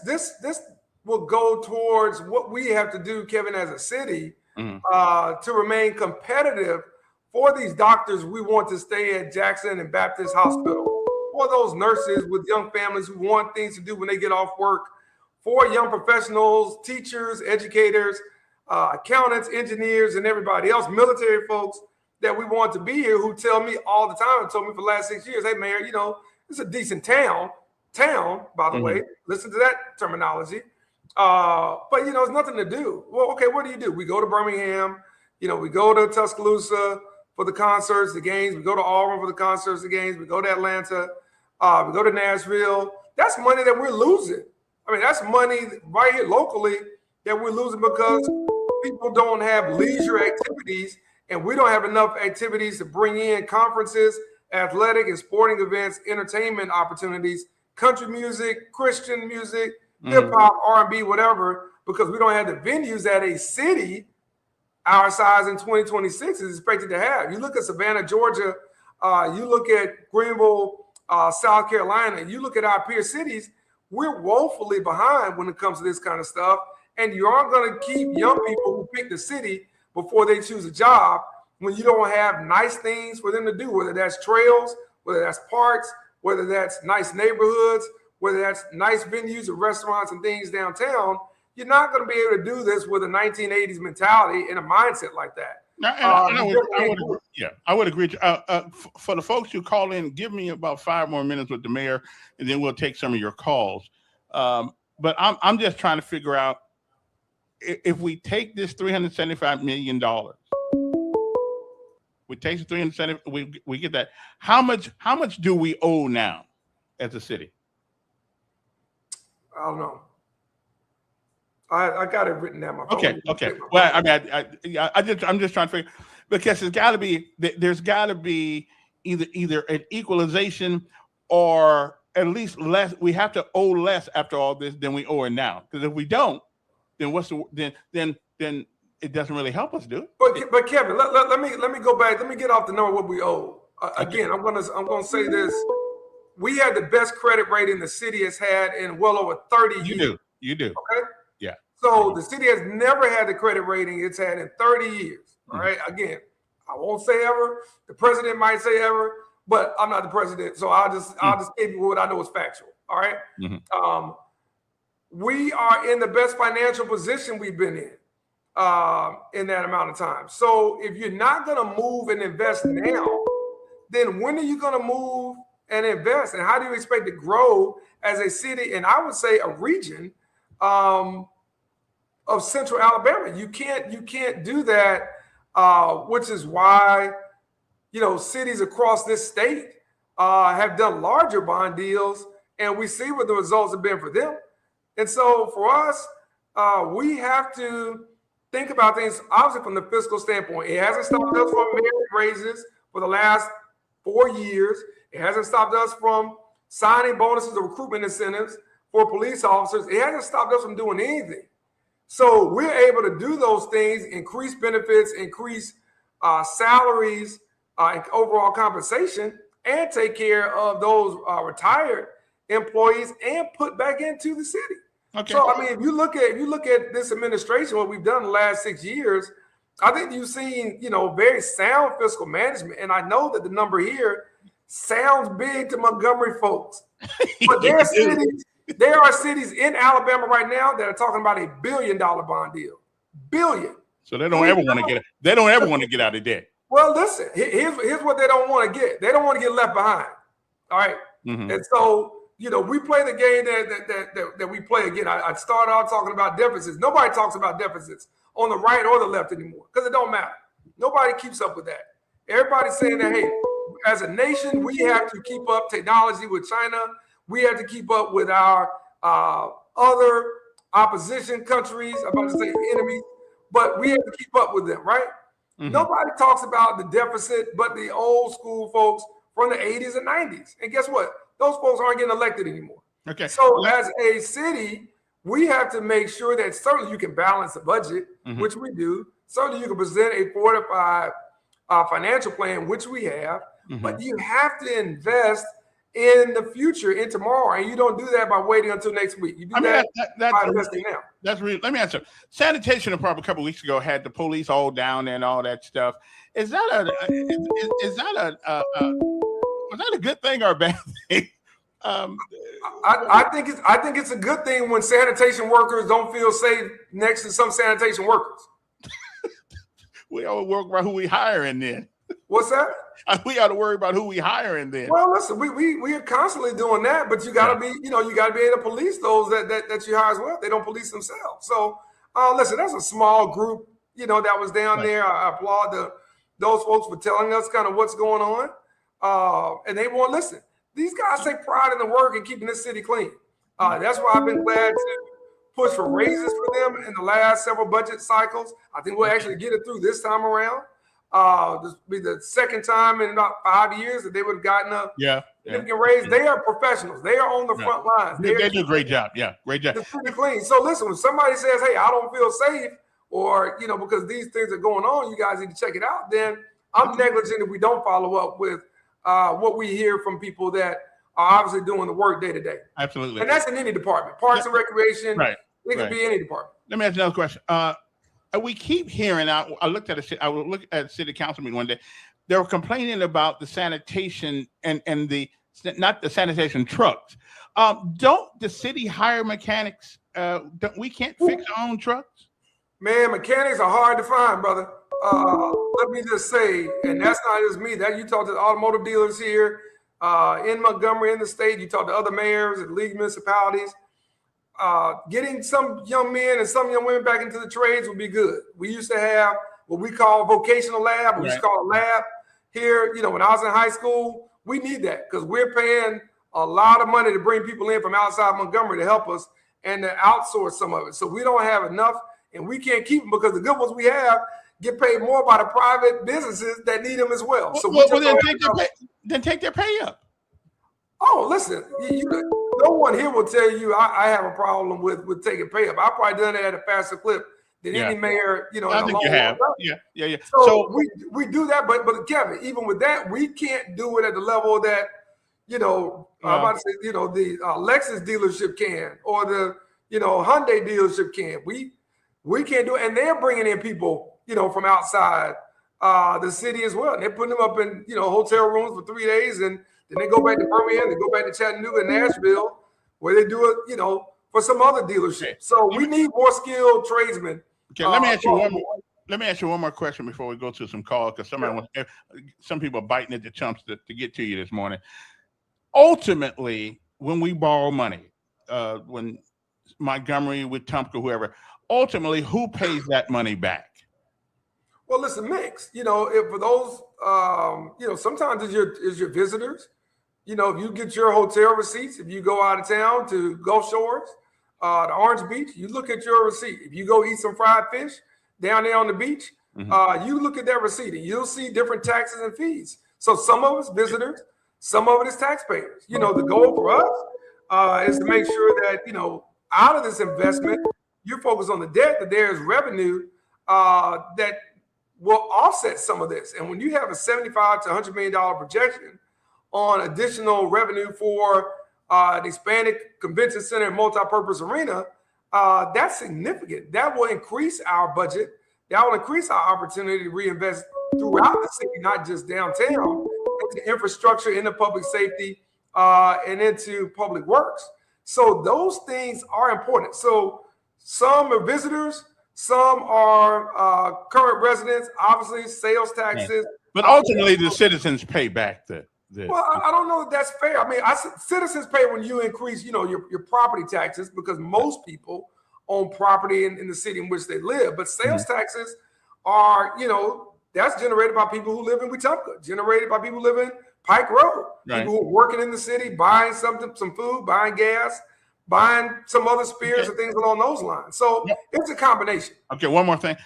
will go towards what we have to do, Kevin, as a city, to remain competitive for these doctors we want to stay at Jackson and Baptist Hospital, for those nurses with young families who want things to do when they get off work, for young professionals, teachers, educators, accountants, engineers, and everybody else, military folks that we want to be here who tell me all the time and told me for the last 6 years, hey, Mayor, it's a decent town, by the way, listen to that terminology. But, it's nothing to do. Well, okay, what do? We go to Birmingham, we go to Tuscaloosa for the concerts, the games. We go to Auburn for the concerts, the games. We go to Atlanta. We go to Nashville. That's money that we're losing. I mean, that's money right here locally that we're losing because people don't have leisure activities and we don't have enough activities to bring in conferences, athletic and sporting events, entertainment opportunities, country music, Christian music, hip hop, R&B, whatever, because we don't have the venues that a city our size in 2026 is expected to have. You look at Savannah, Georgia, you look at Greenville, South Carolina, you look at our peer cities, we're woefully behind when it comes to this kind of stuff. And you aren't going to keep young people who pick the city before they choose a job when you don't have nice things for them to do, whether that's trails, whether that's parks, whether that's nice neighborhoods, whether that's nice venues or restaurants and things downtown. You're not going to be able to do this with a 1980s mentality and a mindset like that. I would agree. For the folks who call in, give me about 5 more minutes with the mayor, and then we'll take some of your calls. But I'm just trying to figure out if we take this $375 million, we take the 370, we get that. How much do we owe now as a city? I don't know. I got it written down. My phone. Okay. Well, I mean, I'm just trying to figure, because there's got to be either an equalization or at least less. We have to owe less after all this than we owe it now. Because if we don't, then then it doesn't really help us, do it? But Kevin, let me go back. Let me get off the number what we owe. Again, I'm gonna say this. We had the best credit rating the city has had in well over 30 years. You do. Okay. Yeah. So the city has never had the credit rating it's had in 30 years. All right. Again, I won't say ever. The president might say ever, but I'm not the president, so I'll just give you what I know is factual. All right. We are in the best financial position we've been in that amount of time. So if you're not going to move and invest now, then when are you going to move and invest? And how do you expect to grow as a city, and I would say a region of Central Alabama? You can't do that, which is why, cities across this state have done larger bond deals, and we see what the results have been for them. And so for us, we have to think about things, obviously, from the fiscal standpoint. It hasn't stopped us from merit raises for the last 4 years. It hasn't stopped us from signing bonuses or recruitment incentives for police officers. It hasn't stopped us from doing anything. So we're able to do those things, increase benefits, increase salaries, and overall compensation, and take care of those retired employees and put back into the city. Okay. So I mean, if you look at this administration, what we've done in the last 6 years, I think you've seen, very sound fiscal management. And I know that the number here sounds big to Montgomery folks, but there are cities in Alabama right now that are talking about $1 billion bond deal. Billion. So they don't ever want to get out of debt. Well, listen, here's what they don't want to get. They don't want to get left behind. All right. And so, we play the game that we play. Again, I started out talking about deficits. Nobody talks about deficits on the right or the left anymore because it don't matter. Nobody keeps up with that. Everybody's saying that, hey, as a nation, we have to keep up technology with China. We have to keep up with our other opposition countries. I'm about to say enemies, but we have to keep up with them, right? Nobody talks about the deficit but the old school folks from the 80s and 90s. And guess what? Those folks aren't getting elected anymore. Okay. So as a city, we have to make sure that certainly you can balance the budget, which we do. Certainly you can present a fortified financial plan, which we have, but you have to invest in the future, in tomorrow, and you don't do that by waiting until next week. You do by investing now. That's really. Let me answer. Sanitation department a couple of weeks ago had the police all down there and all that stuff. Was that a good thing or a bad thing? I think it's a good thing when sanitation workers don't feel safe next to some sanitation workers. We ought to work about who we hiring then. What's that? We ought to worry about who we hiring then. Well, listen, we are constantly doing that, but you got to be, you got to be able to police those that you hire as well. They don't police themselves. So, listen, that's a small group, that was down there. I applaud those folks for telling us kind of what's going on. And they won't listen. These guys take pride in the work and keeping this city clean. That's why I've been glad to push for raises for them in the last several budget cycles. I think we'll actually get it through this time around. This will be the second time in about 5 years that they would have gotten a significant raise. They are professionals. They are on the front lines. They do a great job. Yeah, great job. It's pretty clean. So listen, when somebody says, hey, I don't feel safe, or, because these things are going on, you guys need to check it out, then I'm negligent if we don't follow up with what we hear from people that are obviously doing the work day to day. Absolutely. And that's in any department. Parks and recreation. Right. It could be any department. Let me ask another question. We keep hearing, I looked at city council meeting one day. They were complaining about the sanitation and not the sanitation trucks. Don't the city hire mechanics? We can't fix our own trucks? Man, mechanics are hard to find, brother. Let me just say, and that's not just me, that you talk to the automotive dealers here in Montgomery, in the state, you talk to other mayors and league municipalities. getting some young men and some young women back into the trades would be good. We used to have what we call vocational lab. We used to call a lab here. You know, when I was in high school, we need that because we're paying a lot of money to bring people in from outside Montgomery to help us and to outsource some of it. So we don't have enough, and we can't keep them because the good ones we have get paid more by the private businesses that need them as well. So then take their pay up. Oh, listen, no one here will tell you I have a problem with taking pay up. I've probably done it at a faster clip than any mayor, you know. I think you have. Yeah. So we do that, but Kevin, even with that, we can't do it at the level that, you know, I'm about to say, you know, the Lexus dealership can, or the, you know, Hyundai dealership can. We can't do it, and they're bringing in people, you know, from outside the city as well. And they're putting them up in, you know, hotel rooms for 3 days, and then they go back to Birmingham, they go back to Chattanooga and Nashville, where they do it, you know, for some other dealership. So we need more skilled tradesmen. Okay, let me ask you one more. Let me ask you one more question before we go to some calls, because some people are biting at the chumps to get to you this morning. Ultimately, when we borrow money, when Montgomery, with Tumpka, whoever, ultimately, who pays that money back? Well, listen, mix. You know, if for those, you know, sometimes it's your visitors. You know, if you get your hotel receipts, if you go out of town to Gulf Shores, the Orange Beach, you look at your receipt. If you go eat some fried fish down there on the beach, you look at that receipt and you'll see different taxes and fees. So some of it's visitors, some of it is taxpayers. You know, the goal for us is to make sure that, you know, out of this investment, you're focused on the debt, that there is revenue that will offset some of this. And when you have a $75 to $100 million projection on additional revenue for the Hispanic Convention Center and multi-purpose arena, that's significant. That will increase our budget. That will increase our opportunity to reinvest throughout the city, not just downtown, into infrastructure, into public safety, and into public works. So those things are important. So some are visitors, some are current residents, obviously sales taxes. But ultimately, the citizens pay back the. Well, I don't know that that's fair. I mean, citizens pay when you increase, you know, your property taxes, because most people own property in the city in which they live. But sales taxes are, you know, that's generated by people who live in Wetumpka, generated by people who live in Pike Road, people who are working in the city, buying some food, buying gas, buying some other spares and things along those lines. So it's a combination. Okay, one more thing.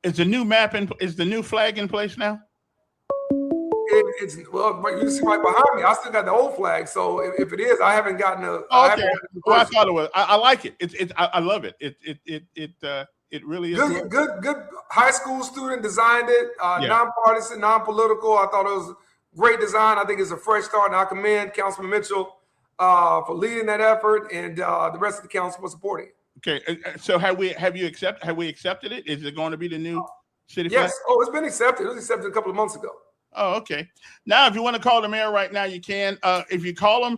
Is the new map is the new flag in place now? It's well, you see right behind me. I still got the old flag. So if it is, I haven't gotten a. Okay, well, I thought it was. I like it. I love it. It really is good. High school student designed it. Nonpartisan, non-political. I thought it was great design. I think it's a fresh start, and I commend Councilman Mitchell for leading that effort, and the rest of the council for supporting it. Okay, so have we accepted it? Is it going to be the new city flag? Yes. Oh, it's been accepted. It was accepted a couple of months ago. Oh, okay. Now, if you want to call the mayor right now, you can. If you call him,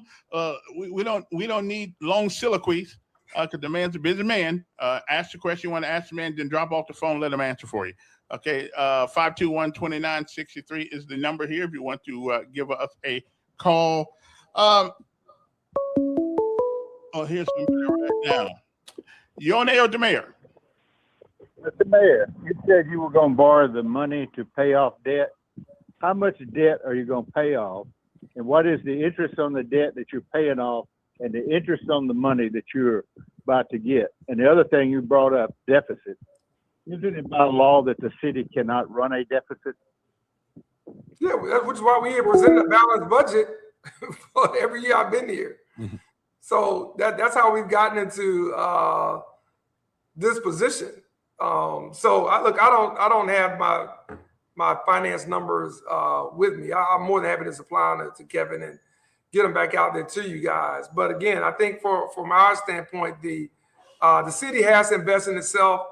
we don't need long soliloquies because the man's a busy man. Ask the question you want to ask the man, then drop off the phone, let him answer for you. Okay. 521-2963 is the number here if you want to give us a call. Here's somebody right now. You're on air with the mayor. Mr. Mayor, you said you were going to borrow the money to pay off debt. How much debt are you going to pay off? And what is the interest on the debt that you're paying off and the interest on the money that you're about to get? And the other thing you brought up, deficit. Isn't it by law that the city cannot run a deficit? Yeah, which is why we present a balanced budget for every year I've been here. So that's how we've gotten into this position. So I don't have my finance numbers with me. I'm more than happy to supply them to Kevin and get them back out there to you guys. But again, I think from our standpoint, the city has to invest in itself.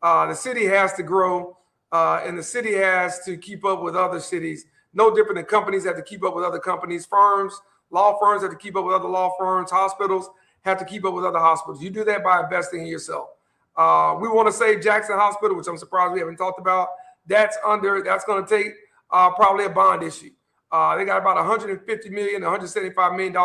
The city has to grow, and the city has to keep up with other cities. No different than companies have to keep up with other companies. Firms, law firms have to keep up with other law firms. Hospitals have to keep up with other hospitals. You do that by investing in yourself. We want to save Jackson Hospital, which I'm surprised we haven't talked about. That's going to take probably a bond issue. They got about $150 million, $175 million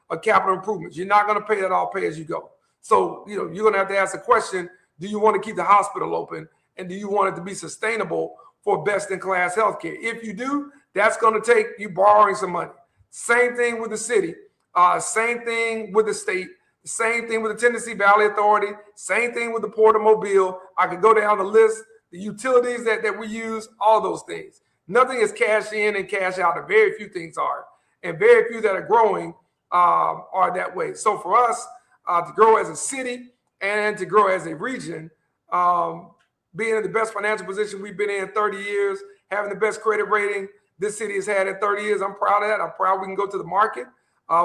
of capital improvements. You're not going to pay that all pay as you go. So, you're going to have to ask the question, do you want to keep the hospital open? And do you want it to be sustainable for best-in-class healthcare? If you do, that's going to take you borrowing some money. Same thing with the city. Same thing with the state. Same thing with the Tennessee Valley Authority. Same thing with the Port of Mobile. I could go down the list. The utilities that we use, all those things. Nothing is cash in and cash out. And very few things are. And very few that are growing are that way. So for us to grow as a city and to grow as a region, being in the best financial position we've been in 30 years, having the best credit rating this city has had in 30 years, I'm proud of that. I'm proud we can go to the market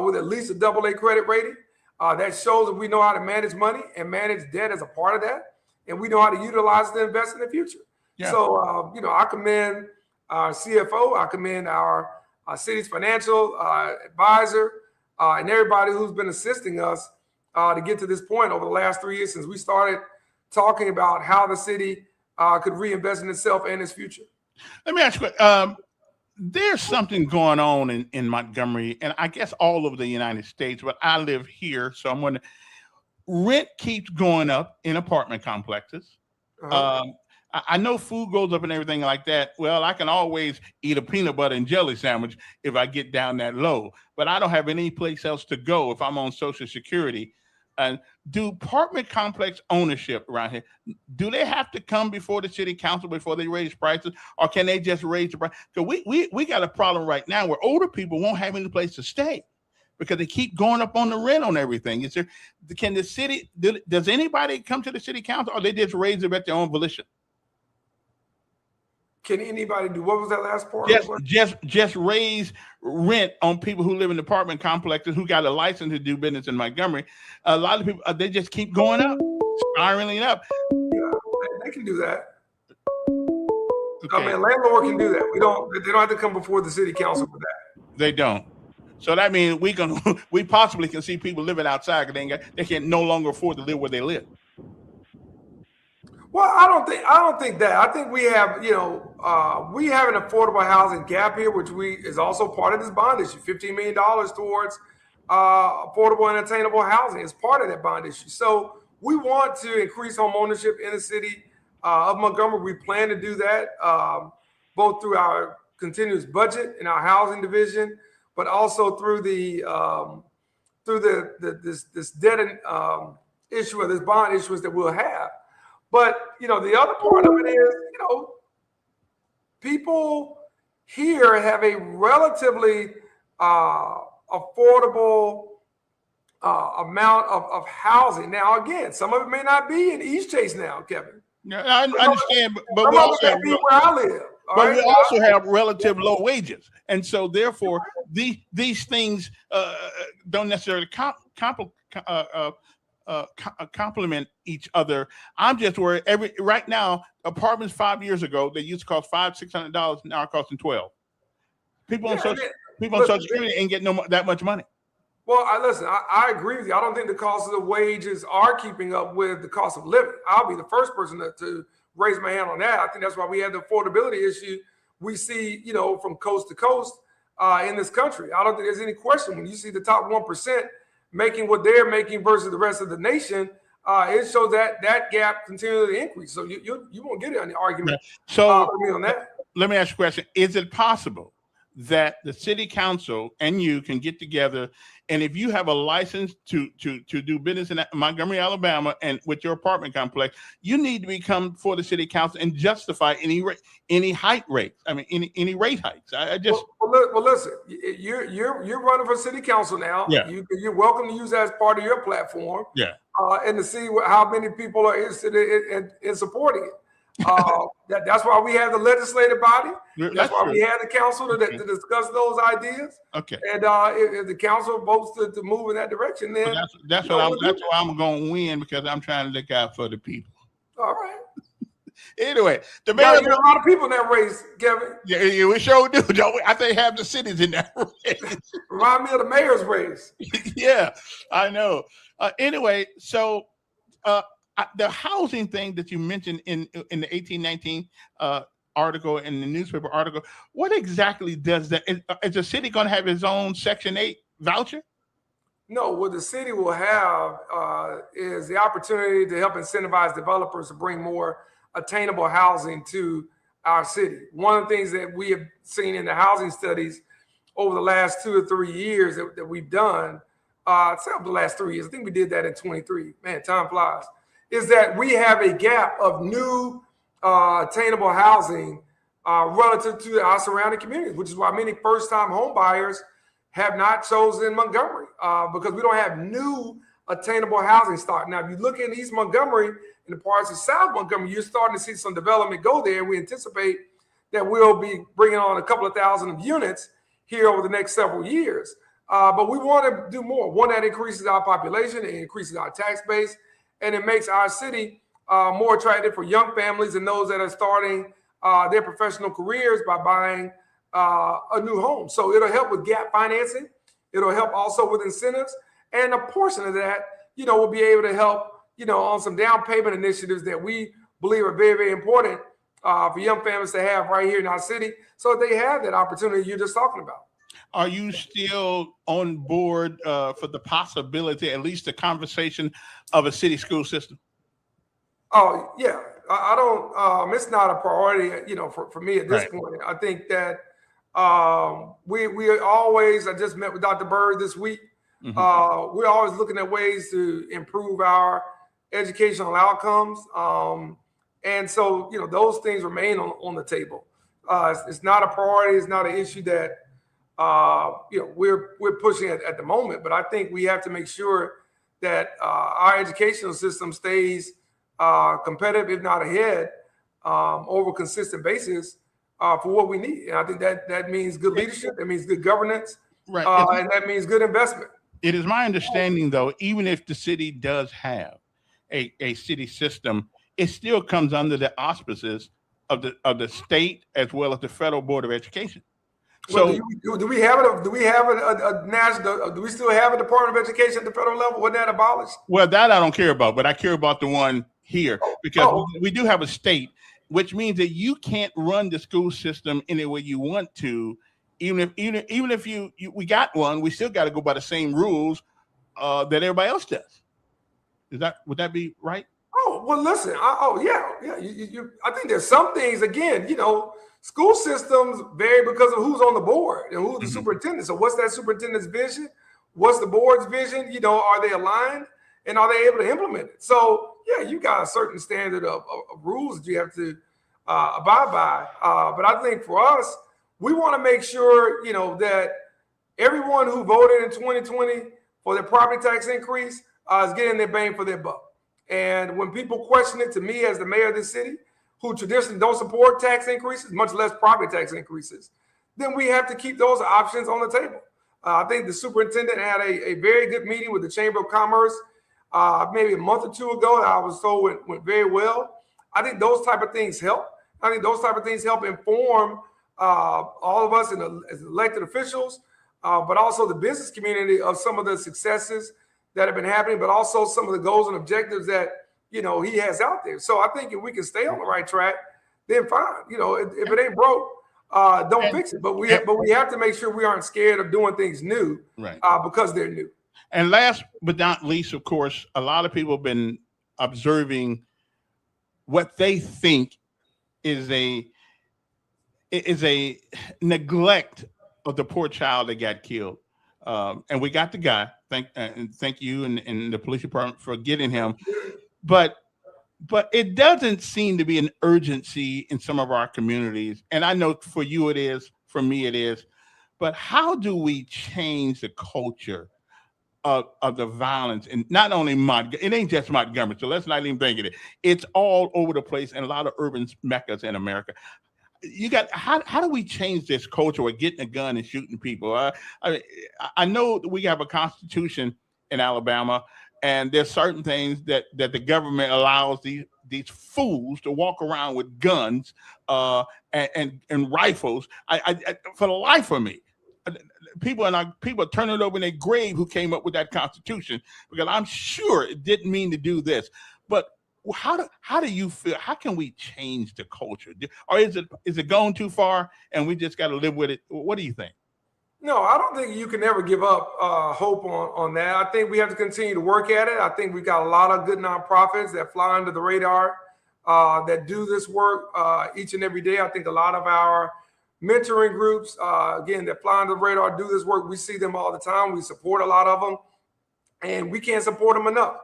with at least a AA credit rating. That shows that we know how to manage money and manage debt as a part of that. And we know how to utilize it to invest in the future. Yeah. So, I commend our CFO. I commend our city's financial advisor and everybody who's been assisting us to get to this point over the last 3 years since we started talking about how the city could reinvest in itself and its future. Let me ask you, there's something going on in Montgomery, and I guess all over the United States, but I live here, so I'm wondering, rent keeps going up in apartment complexes. I know food goes up and everything like that. Well, I can always eat a peanut butter and jelly sandwich if I get down that low, but I don't have any place else to go if I'm on Social Security. Do apartment complex ownership around here, do they have to come before the city council before they raise prices, or can they just raise the price? Because we got a problem right now where older people won't have any place to stay because they keep going up on the rent on everything. Is there? Can the city? Does anybody come to the city council, or they just raise it at their own volition? Can anybody do? What was that last part? Just raise rent on people who live in apartment complexes who got a license to do business in Montgomery. A lot of people, they just keep going up, spiraling up. Yeah, they can do that. Okay. I mean, landlord can do that. They don't have to come before the city council for that. They don't. So that means we possibly can see people living outside because they can no longer afford to live where they live. Well, I don't think that. I think we have, we have an affordable housing gap here, which is also part of this bond issue. $15 million towards affordable and attainable housing is part of that bond issue. So we want to increase home ownership in the city of Montgomery. We plan to do that both through our continuous budget in our housing division, but also through this debt issue or this bond issuance that we'll have. But, the other part of it is, people here have a relatively affordable amount of housing. Now, again, some of it may not be in East Chase now, Kevin. Yeah, I understand, but some of it may be where I live. But we also have relative low wages. And so, therefore, these things don't necessarily complement each other. I'm just worried. Right now, apartments 5 years ago, they used to cost $500-$600, now costing $1,200. People on Social Security ain't getting that much money. Well, I agree with you. I don't think the cost of the wages are keeping up with the cost of living. I'll be the first person to raise my hand on that. I think that's why we have the affordability issue we see, from coast to coast in this country. I don't think there's any question when you see the top 1% making what they're making versus the rest of the nation, it shows that gap continually increase. So you won't get any argument with me on that. Let me ask you a question. Is it possible that the city council and you can get together, and if you have a license to do business in Montgomery, Alabama, and with your apartment complex, you need to become for the city council and justify any height rates. I mean, any rate hikes. Well, listen, you're running for city council now. Yeah. You're welcome to use that as part of your platform. Yeah. And to see how many people are interested in supporting it. That's why we have the legislative body. That's why we have the council to discuss those ideas. Okay. And if the council votes to move in that direction, then that's why I'm going to win, because I'm trying to look out for the people. All right. Anyway, the mayor. You got a lot of people in that race, Kevin. Yeah, we sure do. Don't we? I think half the city's in that race. Remind me of the mayor's race. Yeah, I know. Anyway, so the housing thing that you mentioned in the 1819 article, in the newspaper article, what exactly does that? Is the city going to have its own Section 8 voucher? No, what the city will have is the opportunity to help incentivize developers to bring more attainable housing to our city. One of the things that we have seen in the housing studies over the last 2 or 3 years that we've done, say over the last 3 years, I think we did that in 23, man, time flies, is that we have a gap of new attainable housing relative to our surrounding communities, which is why many first-time home buyers have not chosen Montgomery because we don't have new attainable housing stock. Now, if you look in East Montgomery and the parts of South Montgomery, you're starting to see some development go there. We anticipate that we'll be bringing on a couple of thousand of units here over the next several years. But we want to do more. One, that increases our population, it increases our tax base, and it makes our city more attractive for young families and those that are starting their professional careers by buying a new home. So it'll help with gap financing. It'll help also with incentives. And a portion of that, will be able to help, on some down payment initiatives that we believe are very, very important for young families to have right here in our city so they have that opportunity you're just talking about. Are you still on board for the possibility, at least the conversation of a city school system? Oh, yeah. I don't, it's not a priority, for me at this point. I think that we always, I just met with Dr. Bird this week. Mm-hmm. We're always looking at ways to improve our educational outcomes. And so, those things remain on the table. It's not a priority. It's not an issue that, we're pushing at the moment. But I think we have to make sure that our educational system stays competitive, if not ahead, over a consistent basis for what we need. And I think that means good leadership. That means good governance. Right. And that means good investment. It is my understanding, though, even if the city does have a city system, it still comes under the auspices of the state as well as the Federal Board of Education. So, do we have a national? Do we still have a Department of Education at the federal level? Wasn't that abolished? Well, that I don't care about, but I care about the one here because we do have a state, which means that you can't run the school system any way you want to. Even if we got one, we still got to go by the same rules that everybody else does. Would that be right? Oh, well, listen. Yeah. I think there's some things. Again, school systems vary because of who's on the board and who's the superintendent. So, what's that superintendent's vision? What's the board's vision? Are they aligned and are they able to implement it? So, yeah, you got a certain standard of rules that you have to abide by. But I think for us, we want to make sure, that everyone who voted in 2020 for their property tax increase is getting their bang for their buck. And when people question it, to me as the mayor of this city, who traditionally don't support tax increases, much less property tax increases, then we have to keep those options on the table. I think the superintendent had a very good meeting with the Chamber of Commerce maybe a month or two ago that I was told went very well. I think those type of things help. I think those type of things help inform all of us as elected officials, but also the business community of some of the successes that have been happening, but also some of the goals and objectives that, he has out there. So I think if we can stay on the right track, then fine. If it ain't broke, don't fix it. But we have to make sure we aren't scared of doing things new, right? Because they're new. And last but not least, of course, a lot of people have been observing what they think is a neglect of the poor child that got killed. And we got the guy. Thank you and the police department for getting him. But it doesn't seem to be an urgency in some of our communities. And I know for you it is, for me it is. But how do we change the culture of the violence? And not only it ain't just Montgomery, so let's not even think of it. It's all over the place in a lot of urban meccas in America. How do we change this culture of getting a gun and shooting people? I know we have a constitution in Alabama, and there's certain things that the government allows these fools to walk around with guns and rifles. I for the life of me, people are turning it over in their grave who came up with that constitution, because I'm sure it didn't mean to do this. But how do you feel? How can we change the culture? Or is it going too far and we just got to live with it? What do you think? No, I don't think you can ever give up hope on that. I think we have to continue to work at it. I think we've got a lot of good nonprofits that fly under the radar that do this work each and every day. I think a lot of our mentoring groups, again, that fly under the radar, do this work. We see them all the time. We support a lot of them, and we can't support them enough.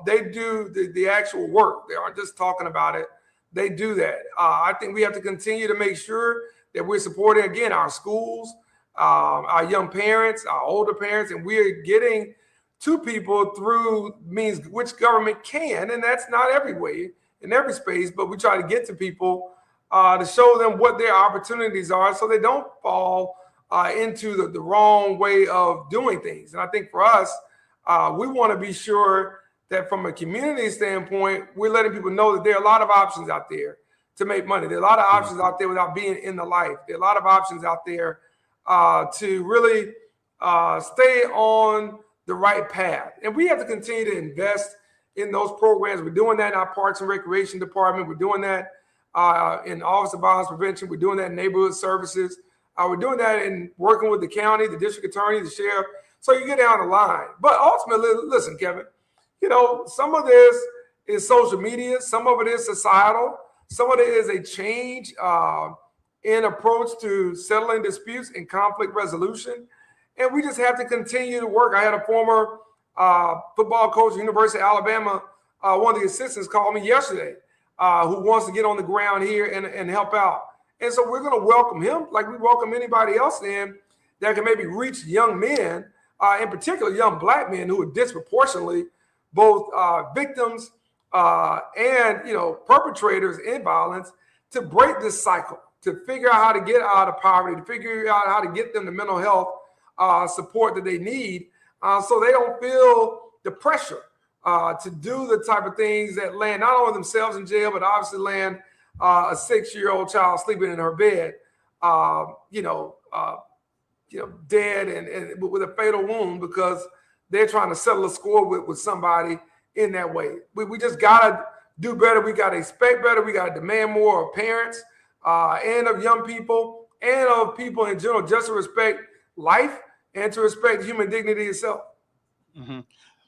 They do the actual work. They aren't just talking about it. They do that. I think we have to continue to make sure that we're supporting, again, our schools, our young parents, our older parents, and we're getting to people through means which government can, and that's not every way in every space, but we try to get to people to show them what their opportunities are so they don't fall into the wrong way of doing things. And I think for us, we want to be sure that from a community standpoint, we're letting people know that there are a lot of options out there to make money. There are a lot of options out there without being in the life. There are a lot of options out there to really stay on the right path. And we have to continue to invest in those programs. We're doing that in our Parks and Recreation Department. We're doing that in Office of Violence Prevention. We're doing that in Neighborhood Services. We're doing that in working with the county, the district attorney, the sheriff. So you get down the line. But ultimately, listen, Kevin, some of this is social media. Some of it is societal. Some of it is a change in approach to settling disputes and conflict resolution. And we just have to continue to work. I had a former football coach at the University of Alabama, one of the assistants called me yesterday, who wants to get on the ground here and help out. And so we're going to welcome him like we welcome anybody else in that can maybe reach young men, in particular young Black men who are disproportionately both victims and perpetrators in violence, to break this cycle, to figure out how to get out of poverty, to figure out how to get them the mental health support that they need, so they don't feel the pressure to do the type of things that land not only themselves in jail, but obviously land a 6-year-old child sleeping in her bed, dead and with a fatal wound because they're trying to settle a score with somebody in that way. We just gotta do better. We gotta expect better. We gotta demand more of parents and of young people and of people in general, just to respect life and to respect human dignity itself. Mm-hmm.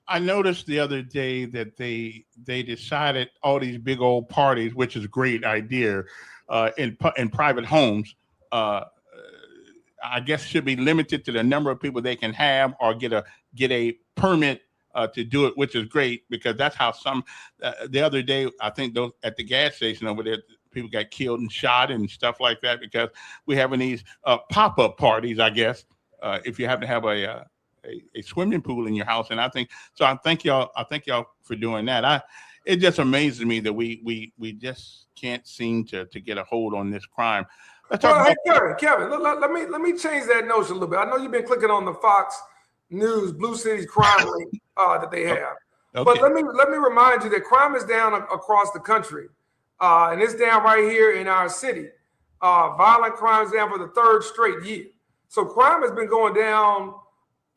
I noticed the other day that they decided all these big old parties, which is a great idea, in private homes, I guess should be limited to the number of people they can have, or get a permit to do it, which is great, because that's how some the other day, I think those at the gas station over there, people got killed and shot and stuff like that, because we're having these pop-up parties, I guess, if you have to have a swimming pool in your house. And I thank y'all for doing that. It just amazes me that we just can't seem to get a hold on this crime. Hey, Kevin, let me change that notion a little bit. I know you've been clicking on the Fox News Blue Cities crime link that they have. Okay. But let me remind you that crime is down across the country, and it's down right here in our city. Violent crime is down for the 3rd straight year. So crime has been going down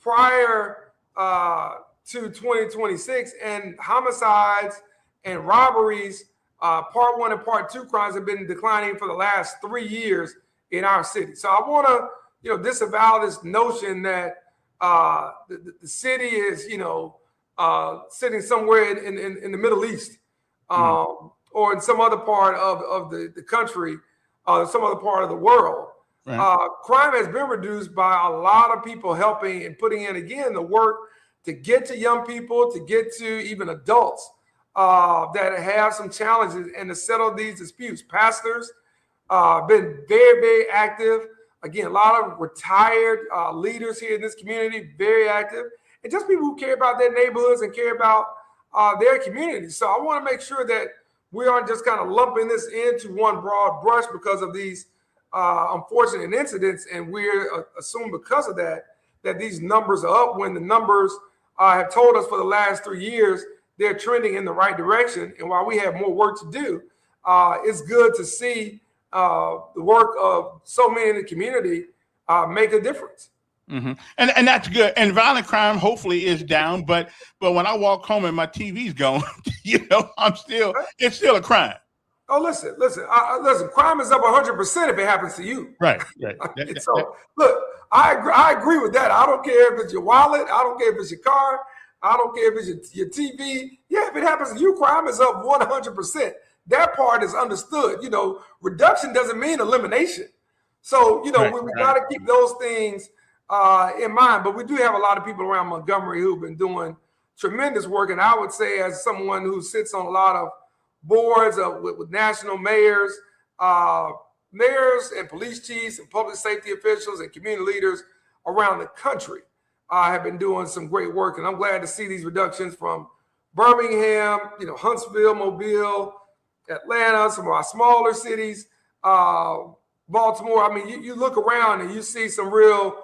prior to 2026, and homicides and robberies, part 1 and part 2 crimes, have been declining for the last 3 years in our city. So I want to, disavow this notion that the city is, sitting somewhere in the Middle East, or in some other part of the country, some other part of the world. Right. Crime has been reduced by a lot of people helping and putting in, again, the work to get to young people, to get to even adults that have some challenges, and to settle these disputes. Pastors been very, very active. Again, a lot of retired leaders here in this community, very active, and just people who care about their neighborhoods and care about their communities. So I want to make sure that we aren't just kind of lumping this into one broad brush because of these unfortunate incidents, and we're assuming because of that these numbers are up, when the numbers have told us for the last 3 years they're trending in the right direction. And while we have more work to do, it's good to see the work of so many in the community make a difference. Mm-hmm. And that's good. And violent crime hopefully is down, but when I walk home and my TV's going, it's still a crime. Oh, listen. Listen. Crime is up 100% if it happens to you. Right. So look, I agree with that. I don't care if it's your wallet. I don't care if it's your car. I don't care if it's your TV. Yeah, if it happens to you, crime is up 100%. That part is understood. Reduction doesn't mean elimination. So we got to keep those things in mind. But we do have a lot of people around Montgomery who've been doing tremendous work, and I would say, as someone who sits on a lot of boards with national mayors and police chiefs and public safety officials and community leaders around the country have been doing some great work. And I'm glad to see these reductions from Birmingham, Huntsville, Mobile, Atlanta, some of our smaller cities, Baltimore. I mean, you look around and you see some real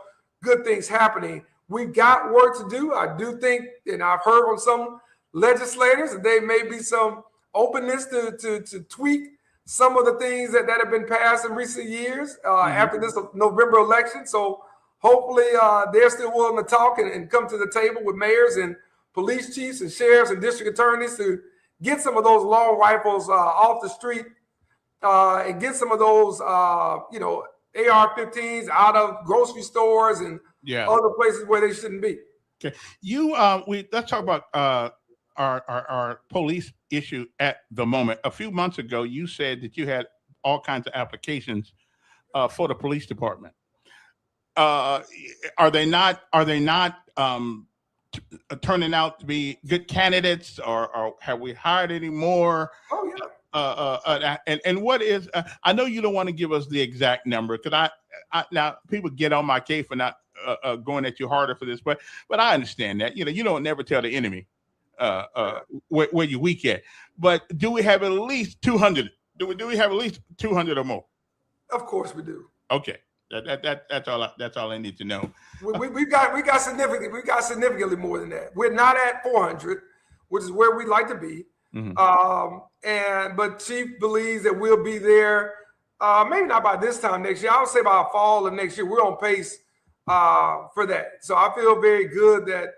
good things happening. We've got work to do. I do think, and I've heard from some legislators that there may be some openness to tweak some of the things that have been passed in recent years after this November election. So hopefully they're still willing to talk and come to the table with mayors and police chiefs and sheriffs and district attorneys to get some of those long rifles off the street and get some of those, AR-15s out of grocery stores and other places where they shouldn't be. Okay, let's talk about our police issue at the moment. A few months ago, you said that you had all kinds of applications for the police department. Are they not turning out to be good candidates, or have we hired any more? Oh yeah. And what is? I know you don't want to give us the exact number, because I now people get on my case for not going at you harder for this, but I understand that. You don't never tell the enemy where you're weak at. But do we have at least 200? Do we have at least 200 or more? Of course we do. Okay. That's all I need to know. We got significantly more than that. We're not at 400, which is where we'd like to be. Mm-hmm. But Chief believes that we'll be there. Maybe not by this time next year. I would say by fall of next year. We're on pace for that. So I feel very good that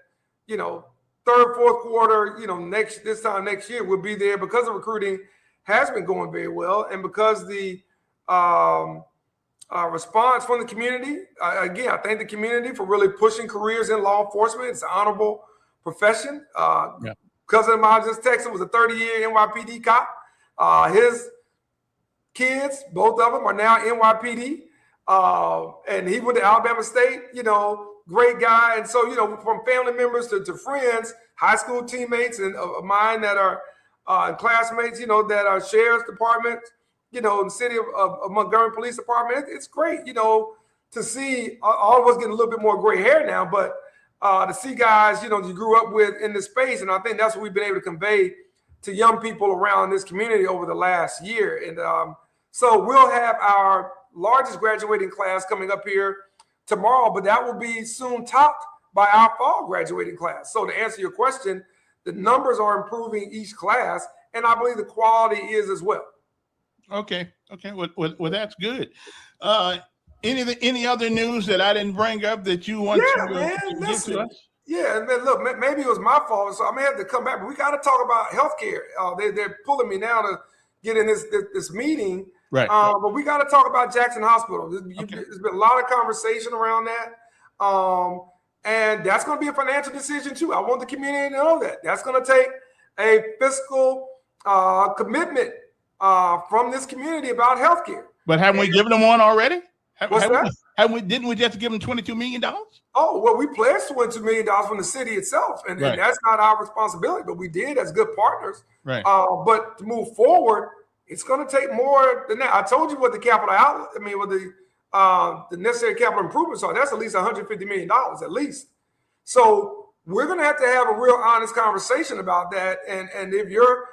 third, fourth quarter, this time next year we'll be there, because the recruiting has been going very well, and because the response from the community. Again, I thank the community for really pushing careers in law enforcement. It's an honorable profession. Cousin of mine just texted, was a 30-year NYPD cop. His kids, both of them, are now NYPD. And he went to Alabama State, great guy. And so, from family members to friends, high school teammates and of mine that are classmates, that are sheriff's department, in the city of Montgomery Police Department. It's great, to see all of us getting a little bit more gray hair now, but to see guys, you grew up with in this space. And I think that's what we've been able to convey to young people around this community over the last year. And so we'll have our largest graduating class coming up here tomorrow, but that will be soon topped by our fall graduating class. So to answer your question, the numbers are improving each class, and I believe the quality is as well. Okay. Well, that's good. Any other news that I didn't bring up that you want to give to us? Yeah, and then look, maybe it was my fault, so I may have to come back. But we got to talk about healthcare. They're pulling me now to get in this meeting. Right. But we got to talk about Jackson Hospital. There's been a lot of conversation around that, and that's going to be a financial decision too. I want the community to know that that's going to take a fiscal commitment from this community about healthcare. But haven't we given them one already? What's that? Didn't we just give them $22 million? Oh, well, we pledged $22 million from the city itself, and that's not our responsibility, but we did as good partners. Right. But to move forward, it's going to take more than that. I told you what the capital outlay, what the necessary capital improvements are. That's at least $150 million, at least. So we're going to have a real honest conversation about that. And if your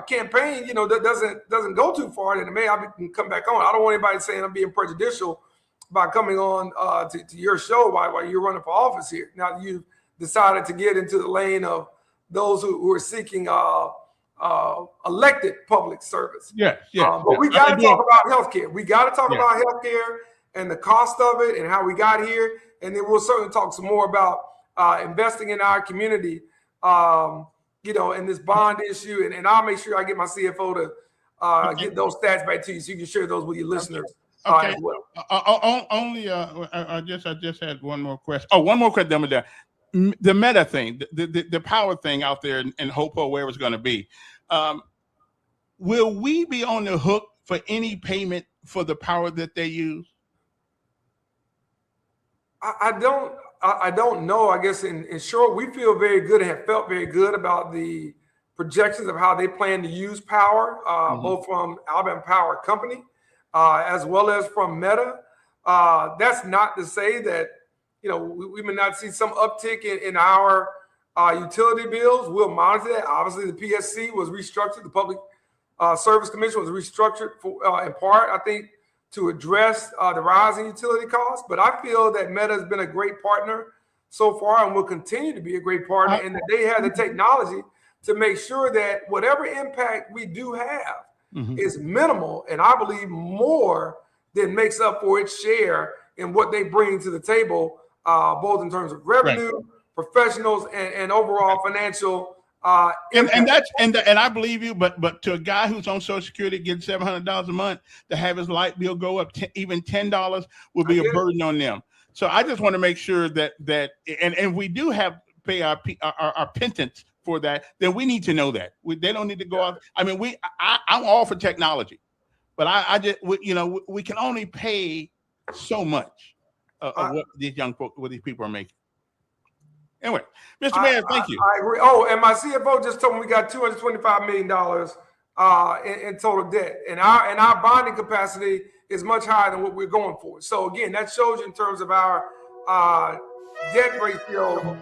campaign, that doesn't go too far, then maybe I can come back on. I don't want anybody saying I'm being prejudicial by coming on to your show while you're running for office here. Now you've decided to get into the lane of those who are seeking elected public service. But we got to talk about healthcare. We got to talk about healthcare and the cost of it and how we got here. And then we'll certainly talk some more about investing in our community, in this bond issue. And I'll make sure I get my CFO get those stats back to you so you can share those with your listeners. Okay. As well. I just had one more question. Oh, one more question. Then we're done. The Meta thing, the power thing out there in Hopo, where it's going to be. Will we be on the hook for any payment for the power that they use? I don't know. I guess in short, we feel very good and have felt very good about the projections of how they plan to use power, both from Alabama Power Company as well as from Meta. That's not to say that we may not see some uptick in our utility bills. We'll monitor that. Obviously, the PSC was restructured. The Public Service Commission was restructured in part, I think, to address the rise in utility costs. But I feel that Meta has been a great partner so far and will continue to be a great partner, and that they have the technology to make sure that whatever impact we do have is minimal, and I believe more than makes up for its share in what they bring to the table, both in terms of revenue, professionals, and overall financial. And I believe you, but to a guy who's on Social Security getting $700 a month, to have his light bill go up even $10 would be a burden on them. So I just want to make sure that we do have pay our penance for that. Then we need to know that they don't need to go out. I mean, I'm all for technology, but I just we can only pay so much of what these people are making. Anyway, Mr. Mayor, thank you. I agree. Oh, and my CFO just told me we got $225 million in total debt, and our bonding capacity is much higher than what we're going for. So again, that shows you in terms of our debt ratio,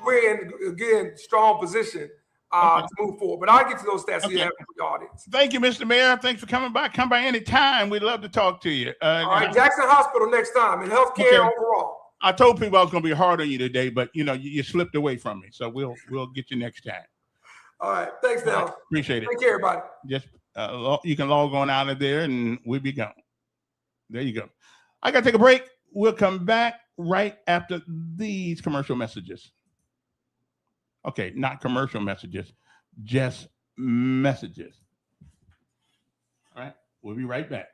we're in strong position to move forward. But I'll get to those stats so you have for the audience. Thank you, Mr. Mayor. Thanks for coming by. Come by any time. We'd love to talk to you. All right, Jackson Hospital next time, and healthcare overall. I told people I was going to be hard on you today, but you slipped away from me. So we'll get you next time. All right, thanks, Dale. Appreciate it. Take care, everybody. Just you can log on out of there, and we'll be gone. There you go. I got to take a break. We'll come back right after these commercial messages. Okay, not commercial messages, just messages. All right, we'll be right back.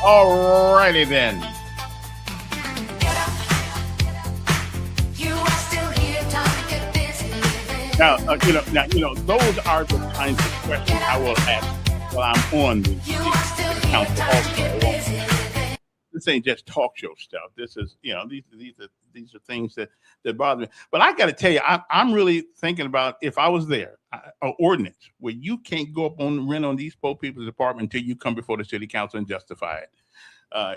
All righty then. Now, those are the kinds of questions I will ask while I'm on the council also. This ain't just talk show stuff. This is, these are things that bother me. But I got to tell you, I'm really thinking about if I was there, an ordinance where you can't go up on rent on these poor people's apartment until you come before the city council and justify it.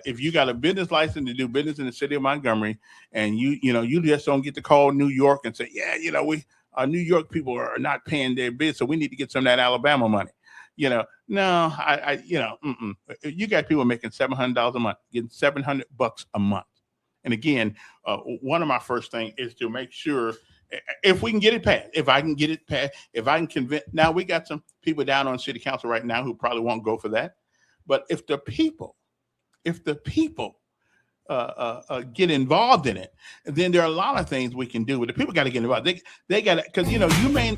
If you got a business license to do business in the city of Montgomery, and you just don't get to call New York and say, New York people are not paying their bill, so we need to get some of that Alabama money. You got people making $700 a month, getting $700 a month. And again, one of my first things is to make sure if we can get it passed, if I can convince. Now we got some people down on city council right now who probably won't go for that. But if the people get involved in it, then there are a lot of things we can do. But the people got to get involved. They got to, because you may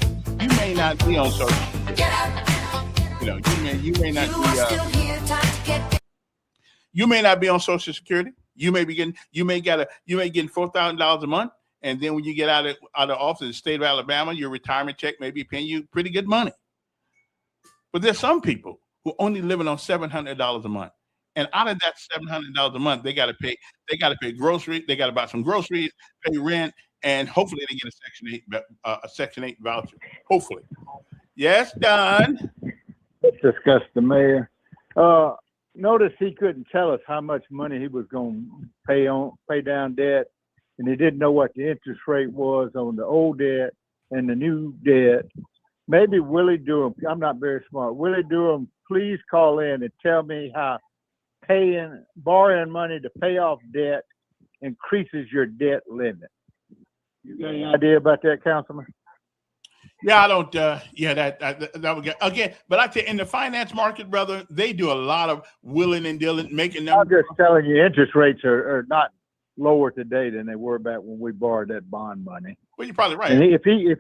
not be on social. You may not be. You may not be on Social Security. You may be getting $4,000 a month, and then when you get out of office in the state of Alabama, your retirement check may be paying you pretty good money. But there's some people who only living on $700 a month, and out of that $700 a month, they got to pay groceries. They got to buy some groceries, pay rent, and hopefully they get a Section 8 voucher. Hopefully, yes, Don. Let's discuss the mayor. Notice he couldn't tell us how much money he was going to pay down debt, and he didn't know what the interest rate was on the old debt and the new debt. Maybe Willie Durham. I'm not very smart. Willie Durham, please call in and tell me how borrowing money to pay off debt increases your debt limit. You got any idea about that, Councilman? Yeah, I don't. That would get again. But I tell you, in the finance market, brother, they do a lot of willing and dealing, making them. I'm just telling you, interest rates are not lower today than they were back when we borrowed that bond money. Well, you're probably right. And if he,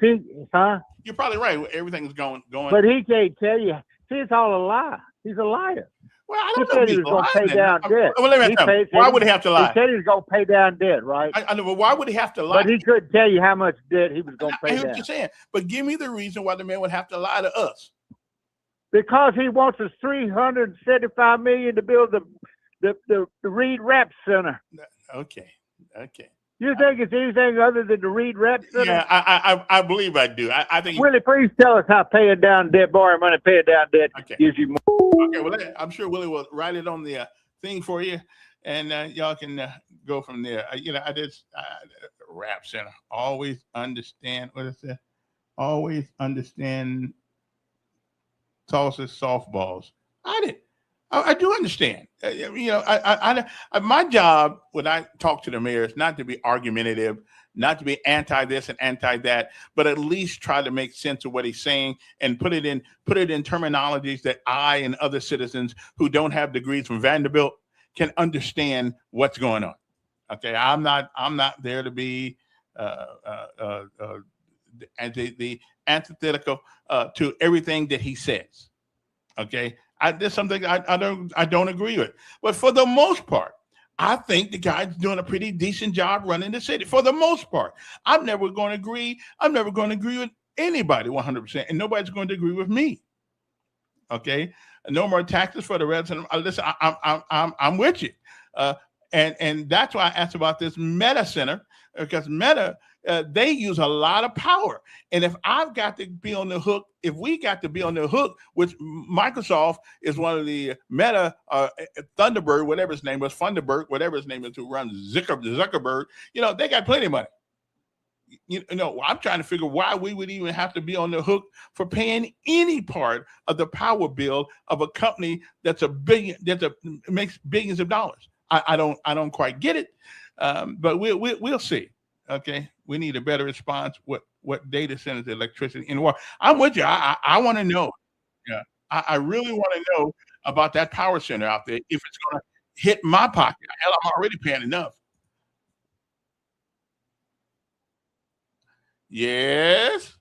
you're probably right. Everything's going. But he can't tell you. See, it's all a lie. He's a liar. Well, I don't he know. said he was going to pay down debt. Well, let me tell you, why would he have to lie? He said he was going to pay down debt, right? I know, but why would he have to lie? But he couldn't tell you how much debt he was going to pay down. I hear what you're saying, but give me the reason why the man would have to lie to us. Because he wants us $375 million to build the Reed Rap Center. Okay. You think it's anything other than the Reed Rap Center? Yeah, I believe I do. I think. Willie, please tell us how paying down debt, borrowing money, paying down debt gives you more. Okay, well, I'm sure Willie will write it on the thing for you, and y'all can go from there. I did Rap Center. Always understand what is that? Always understand Tulsa softballs. I do understand. My job when I talk to the mayor is not to be argumentative, not to be anti this and anti that, but at least try to make sense of what he's saying and put it in terminologies that I and other citizens who don't have degrees from Vanderbilt can understand what's going on. Okay, I'm not there to be the antithetical to everything that he says. Okay. There's something I don't agree with, but for the most part, I think the guy's doing a pretty decent job running the city. For the most part, I'm never going to agree with anybody 100%, and nobody's going to agree with me. Okay, no more taxes for the residents. Listen, I'm with you, and that's why I asked about this Meta Center, because Meta. They use a lot of power. And if I've got to be on the hook, if we got to be on the hook, which Microsoft is one of the Meta, Thunderbird, whatever his name was, Funderburg, whatever his name is, who runs Zuckerberg, they got plenty of money. I'm trying to figure why we would even have to be on the hook for paying any part of the power bill of a company makes billions of dollars. I don't quite get it, but we'll see. Okay, we need a better response. What data centers, electricity, and water? I'm with you. I want to know. Yeah, I really want to know about that power center out there. If it's going to hit my pocket, hell, I'm already paying enough. Yes.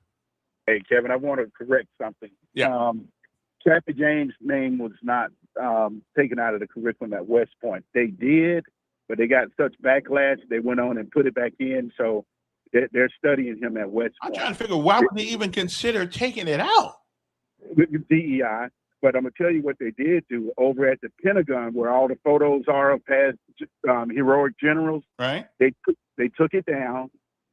Hey, Kevin, I want to correct something. Yeah. Kathy James' name was not taken out of the curriculum at West Point. They did. But they got such backlash, they went on and put it back in. So they're studying him at West Point. I'm trying to figure why would they even consider taking it out? DEI. But I'm going to tell you what they did do over at the Pentagon, where all the photos are of past heroic generals. Right. They took it down.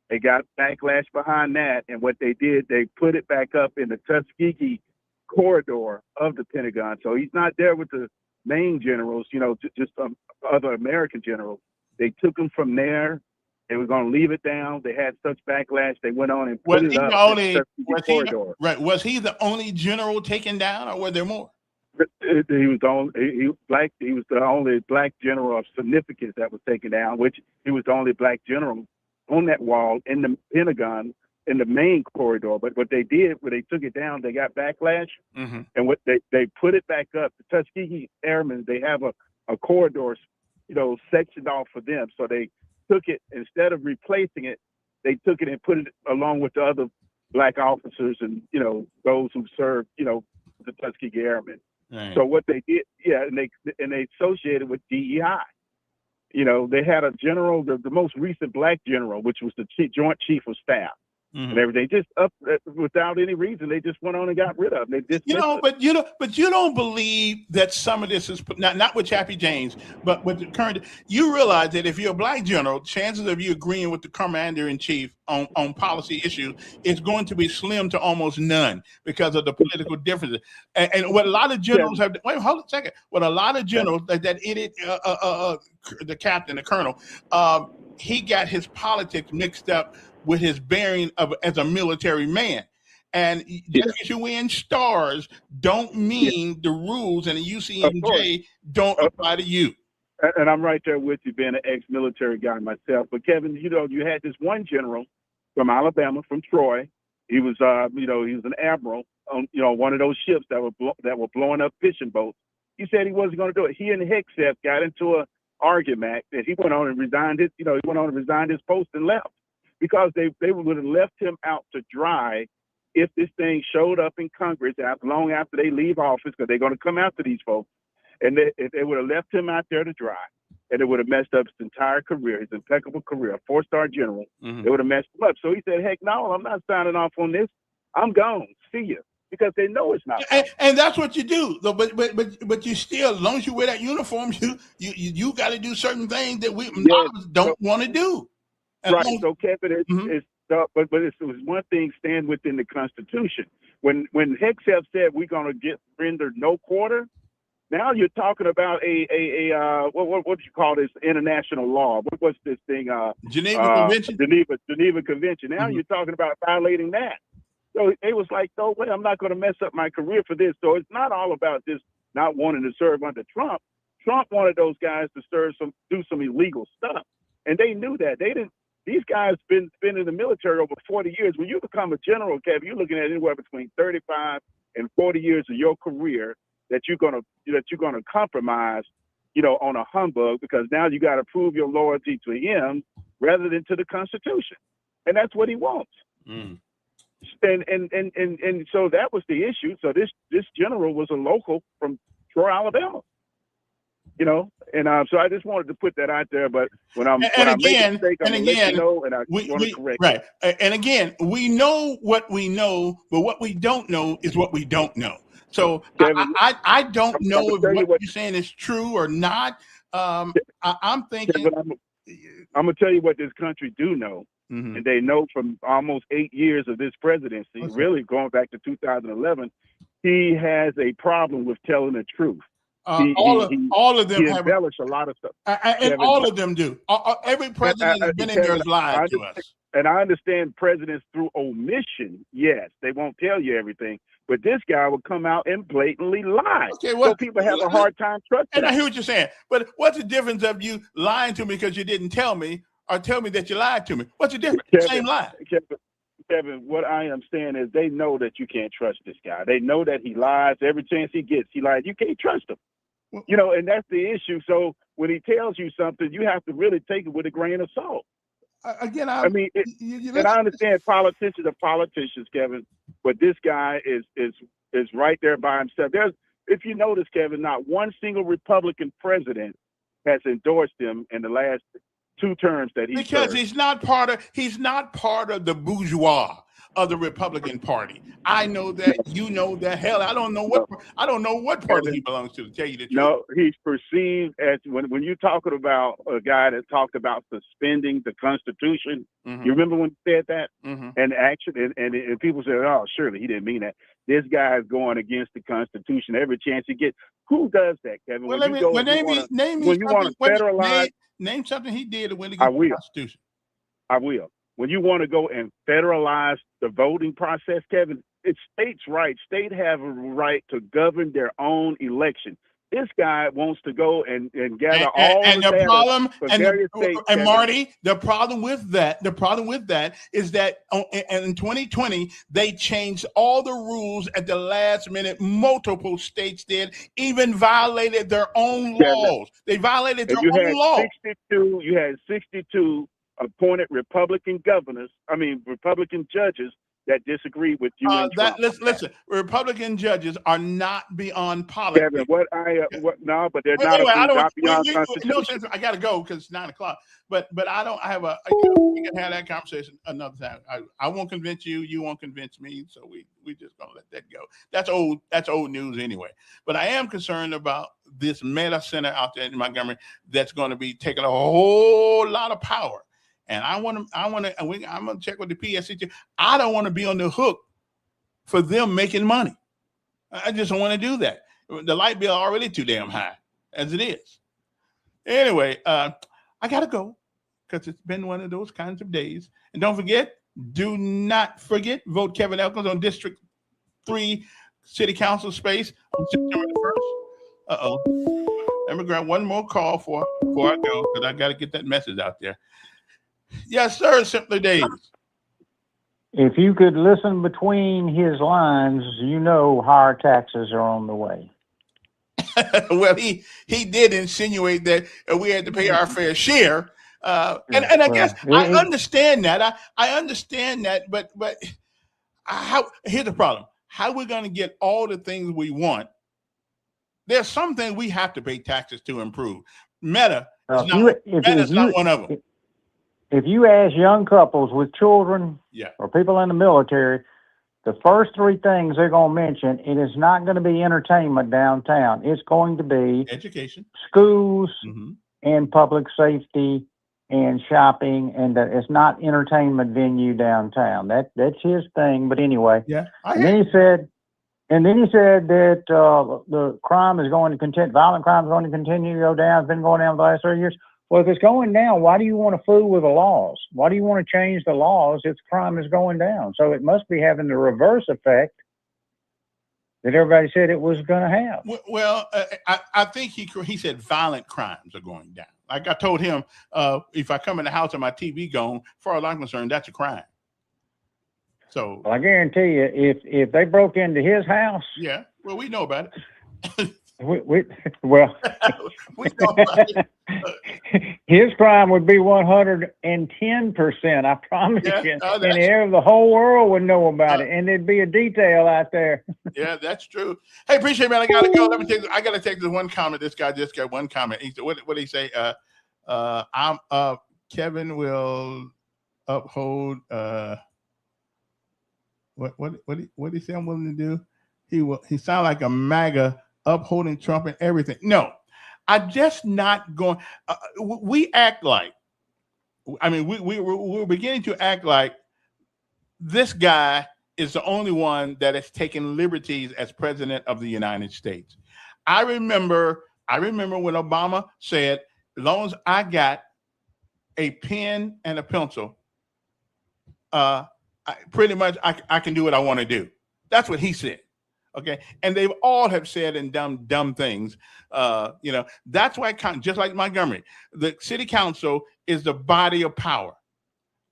They got backlash behind that. And what they did, they put it back up in the Tuskegee corridor of the Pentagon. So he's not there with the main generals, just other American generals. They took him from there. They were going to leave it down. They had such backlash. They went on and put it up in the corridor. Was he the only general taken down, or were there more? He was the only black general of significance that was taken down, which he was the only black general on that wall in the Pentagon in the main corridor. But what they did, when they took it down, they got backlash. Mm-hmm. And what they put it back up. The Tuskegee Airmen, they have a corridor, sectioned off for them. So they took it, instead of replacing it, they took it and put it along with the other black officers and, those who served, the Tuskegee Airmen. Right. So what they did, and they associated with DEI. You know, they had a general, the most recent black general, which was the Joint Chief of Staff. And everything just up without any reason. They just went on and got rid of them. They just but you don't believe that some of this is not with Chappie James, but with the current. You realize that if you're a black general, chances of you agreeing with the commander in chief on policy issues is going to be slim to almost none because of the political differences. And what a lot of generals have. Wait, hold a second. What a lot of generals that idiot, the captain, the colonel, he got his politics mixed up with his bearing as a military man. And just because you win stars don't mean the rules and the UCMJ don't apply to you. And I'm right there with you, being an ex-military guy myself. But Kevin, you know, you had this one general from Alabama, from Troy. He was, he was an admiral on, one of those ships that were blowing up fishing boats. He said he wasn't going to do it. He and Hegseth got into an argument that he went on and resigned his post and left. Because they would have left him out to dry if this thing showed up in Congress long after they leave office, because they're going to come after these folks. And if they would have left him out there to dry, and it would have messed up his entire career, his impeccable career, a 4-star general. They would have messed him up. So he said, heck no, I'm not signing off on this. I'm gone. See you. Because they know it's not. And that's what you do. But you still, as long as you wear that uniform, you got to do certain things that we don't want to do. Right. So Kevin, but it was one thing stand within the Constitution. When Hegseth said we're going to get rendered no quarter, now you're talking about what do you call this international law? What's this thing? Geneva Convention. Geneva Convention. Now you're talking about violating that. So it was like, no way, I'm not going to mess up my career for this. So it's not all about just not wanting to serve under Trump. Trump wanted those guys to do some illegal stuff, and they knew that. These guys been in the military over 40 years. When you become a general, Kevin, you're looking at anywhere between 35 and 40 years of your career that you're gonna compromise, on a humbug, because now you got to prove your loyalty to him rather than to the Constitution, and that's what he wants. And so that was the issue. So this general was a local from Troy, Alabama. So I just wanted to put that out there. But when I make a mistake, I'm gonna let you know, and I want to correct. Right. And again, we know what we know, but what we don't know is what we don't know. So Kevin, I don't know if what you're saying is true or not. I'm thinking. Kevin, I'm gonna tell you what this country do know, and they know from almost 8 years of this presidency, really going back to 2011, he has a problem with telling the truth. All of them have embellished a lot of stuff, and all of them do. Every president has been in there lied to us. And I understand presidents through omission. Yes, they won't tell you everything, but this guy will come out and blatantly lie. Okay, so people have a hard time trusting. And I hear what you're saying, but what's the difference of you lying to me because you didn't tell me, or tell me that you lied to me? What's the difference? Same lie. Kevin, what I am saying is they know that you can't trust this guy. They know that he lies every chance he gets. He lies. You can't trust him. And that's the issue. So when he tells you something, you have to really take it with a grain of salt. Again, I understand politicians are politicians, Kevin, but this guy is right there by himself. If you notice, Kevin, not one single Republican president has endorsed him in the last 2 terms that he served. He's not part of the bourgeois of the Republican Party. I know that. You know that. Hell, I don't know what party he belongs to tell you the truth. No, he's perceived as when you're talking about a guy that talked about suspending the Constitution. You remember when he said that? And actually, and people said, "Oh, surely he didn't mean that." This guy is going against the Constitution every chance he gets. Who does that, Kevin? Name something he did to win against the Constitution. I will. When you want to go and federalize the voting process, Kevin, it's states' rights. States have a right to govern their own election. This guy wants to go and gather all the problem and Marty, the problem with that is that in 2020 they changed all the rules at the last minute. Multiple states did, even violated their own laws. They violated their own law. You had 62 appointed Republican judges that disagree with you and Trump. Listen, Republican judges are not beyond politics. Kevin, no, but they're Wait, not, I don't not beyond no Constitution. sense. I got to go because it's 9:00. But I don't have we can have that conversation another time. I won't convince you. You won't convince me. So we just gonna let that go. That's old news anyway. But I am concerned about this meta center out there in Montgomery that's going to be taking a whole lot of power. And I'm going to check with the PSC. I don't want to be on the hook for them making money. I just don't want to do that. The light bill already too damn high as it is. Anyway, I got to go because it's been one of those kinds of days. And do not forget, vote Kevin Elkins on District 3 City Council space on September the 1st. Let me grab one more call before I go because I got to get that message out there. Yes, sir, Simply Dave. If you could listen between his lines, you know higher taxes are on the way. Well, he did insinuate that we had to pay our fair share. And I guess I understand that. I understand that, but here's the problem. How we're going to get all the things we want? There's some things we have to pay taxes to improve. Meta is not one of them. If you ask young couples with children or people in the military, the first three things they're going to mention, it is not going to be entertainment downtown. It's going to be education, schools, and public safety and shopping, and it's not entertainment venue downtown. That's his thing. But anyway, and then he said that the crime is going to continue, violent crime is going to continue to go down. It's been going down for the last 30 years. Well, if it's going down, why do you want to fool with the laws? Why do you want to change the laws if crime is going down? So it must be having the reverse effect that everybody said it was going to have. Well, I think he said violent crimes are going down. Like I told him, if I come in the house and my TV gone, as far as I'm concerned, that's a crime. So well, I guarantee you, if they broke into his house, well, we know about it. we know about it. His crime would be 110%. I promise you. And the whole world would know about it, and there'd be a detail out there. Yeah, that's true. Hey, appreciate it, man. I gotta go. I gotta take this one comment. This guy just got one comment. He said, "What did he say? Kevin will uphold. What did he say? I'm willing to do. He sound like a MAGA upholding Trump and everything. No." I'm just not going. We act like, we're beginning to act like this guy is the only one that has taken liberties as president of the United States. I remember when Obama said, as long as I got a pen and a pencil, I can do what I want to do. That's what he said. Okay, and they've all have said and done dumb things. That's why, just like Montgomery, the city council is the body of power.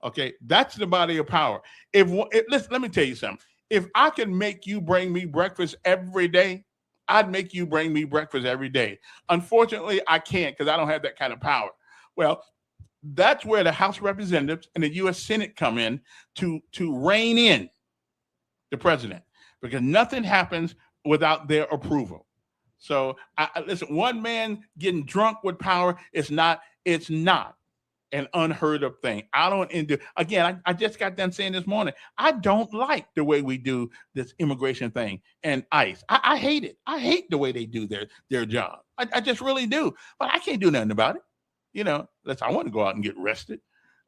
Okay, that's the body of power. Let me tell you something. If I could make you bring me breakfast every day, I'd make you bring me breakfast every day. Unfortunately, I can't because I don't have that kind of power. Well, that's where the House of Representatives and the U.S. Senate come in to rein in the president. Because nothing happens without their approval. So listen, one man getting drunk with power it's not an unheard of thing. I just got done saying this morning, I don't like the way we do this immigration thing and ICE. I hate it. I hate the way they do their job. I just really do. But I can't do nothing about it. Unless I want to go out and get arrested.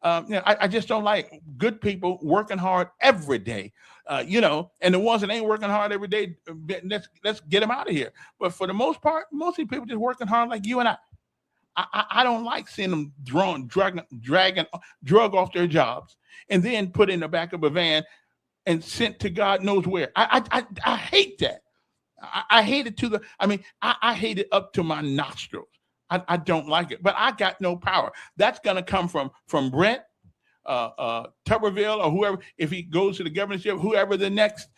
I just don't like good people working hard every day, and the ones that ain't working hard every day, let's get them out of here. But for the most part, most of the people just working hard like you and I. I don't like seeing them dragging drug off their jobs and then put in the back of a van and sent to God knows where. I hate that. I hate it I hate it up to my nostrils. I don't like it, but I got no power. That's going to come from Brent, Tuberville, or whoever. If he goes to the governorship, whoever the next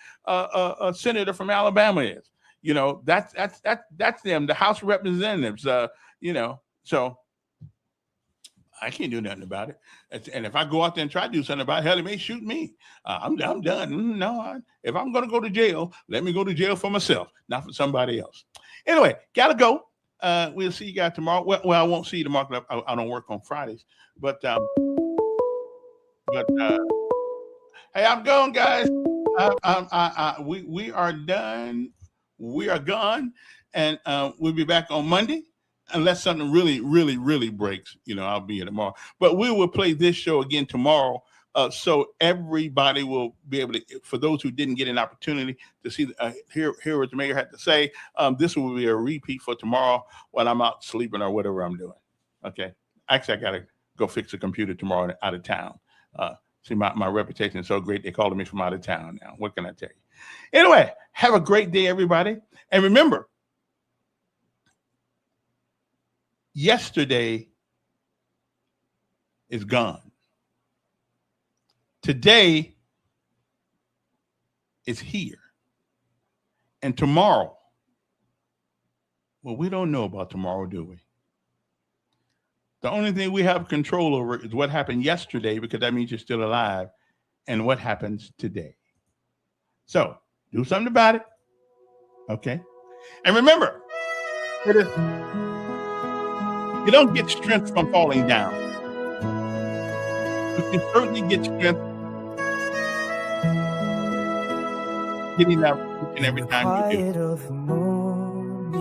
senator from Alabama is, that's them. The House of Representatives, So I can't do nothing about it. And if I go out there and try to do something about it, hell, they may shoot me. I'm done. No, if I'm going to go to jail, let me go to jail for myself, not for somebody else. Anyway, gotta go. We'll see you guys tomorrow. Well, I won't see you tomorrow. I don't work on Fridays. But hey, I'm going, guys. We are done. We are gone, and we'll be back on Monday. Unless something really, really, really breaks, I'll be here tomorrow. But we will play this show again tomorrow, so everybody will be able to. For those who didn't get an opportunity to see, hear what the mayor had to say, this will be a repeat for tomorrow when I'm out sleeping or whatever I'm doing. Okay. Actually, I gotta go fix a computer tomorrow out of town. See, my reputation is so great, they're calling me from out of town now. What can I tell you? Anyway, have a great day, everybody, and remember. Yesterday is gone. Today is here. And tomorrow, well, we don't know about tomorrow, do we? The only thing we have control over is what happened yesterday, because that means you're still alive, and what happens today. So do something about it. Okay? And remember, you don't get strength from falling down. You can certainly get strength getting up each and every time you do.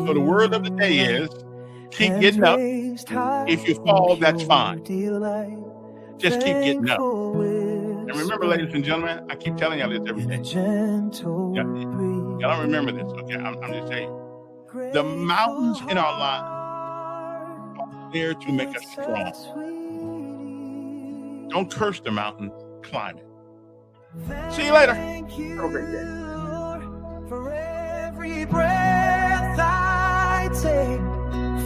So the word of the day is keep getting up. If you fall, that's fine. Just keep getting up. And remember, ladies and gentlemen, I keep telling y'all this every day. Y'all don't remember this, okay? I'm just saying. The mountains in our lives there to make us strong. Don't curse the mountain, climb it. See you later. Have a great day. For every breath I take,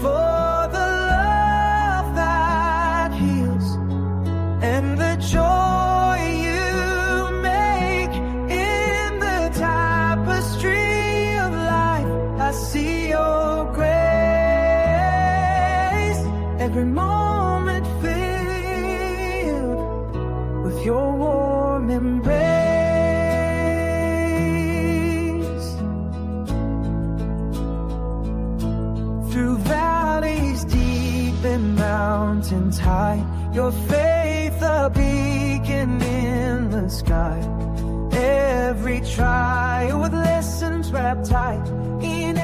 for the love that heals, and the joy you make in the tapestry of life. I see your grace. Every moment filled with your warm embrace. Through valleys deep and mountains high, your faith a beacon in the sky. Every trial with lessons wrapped tight in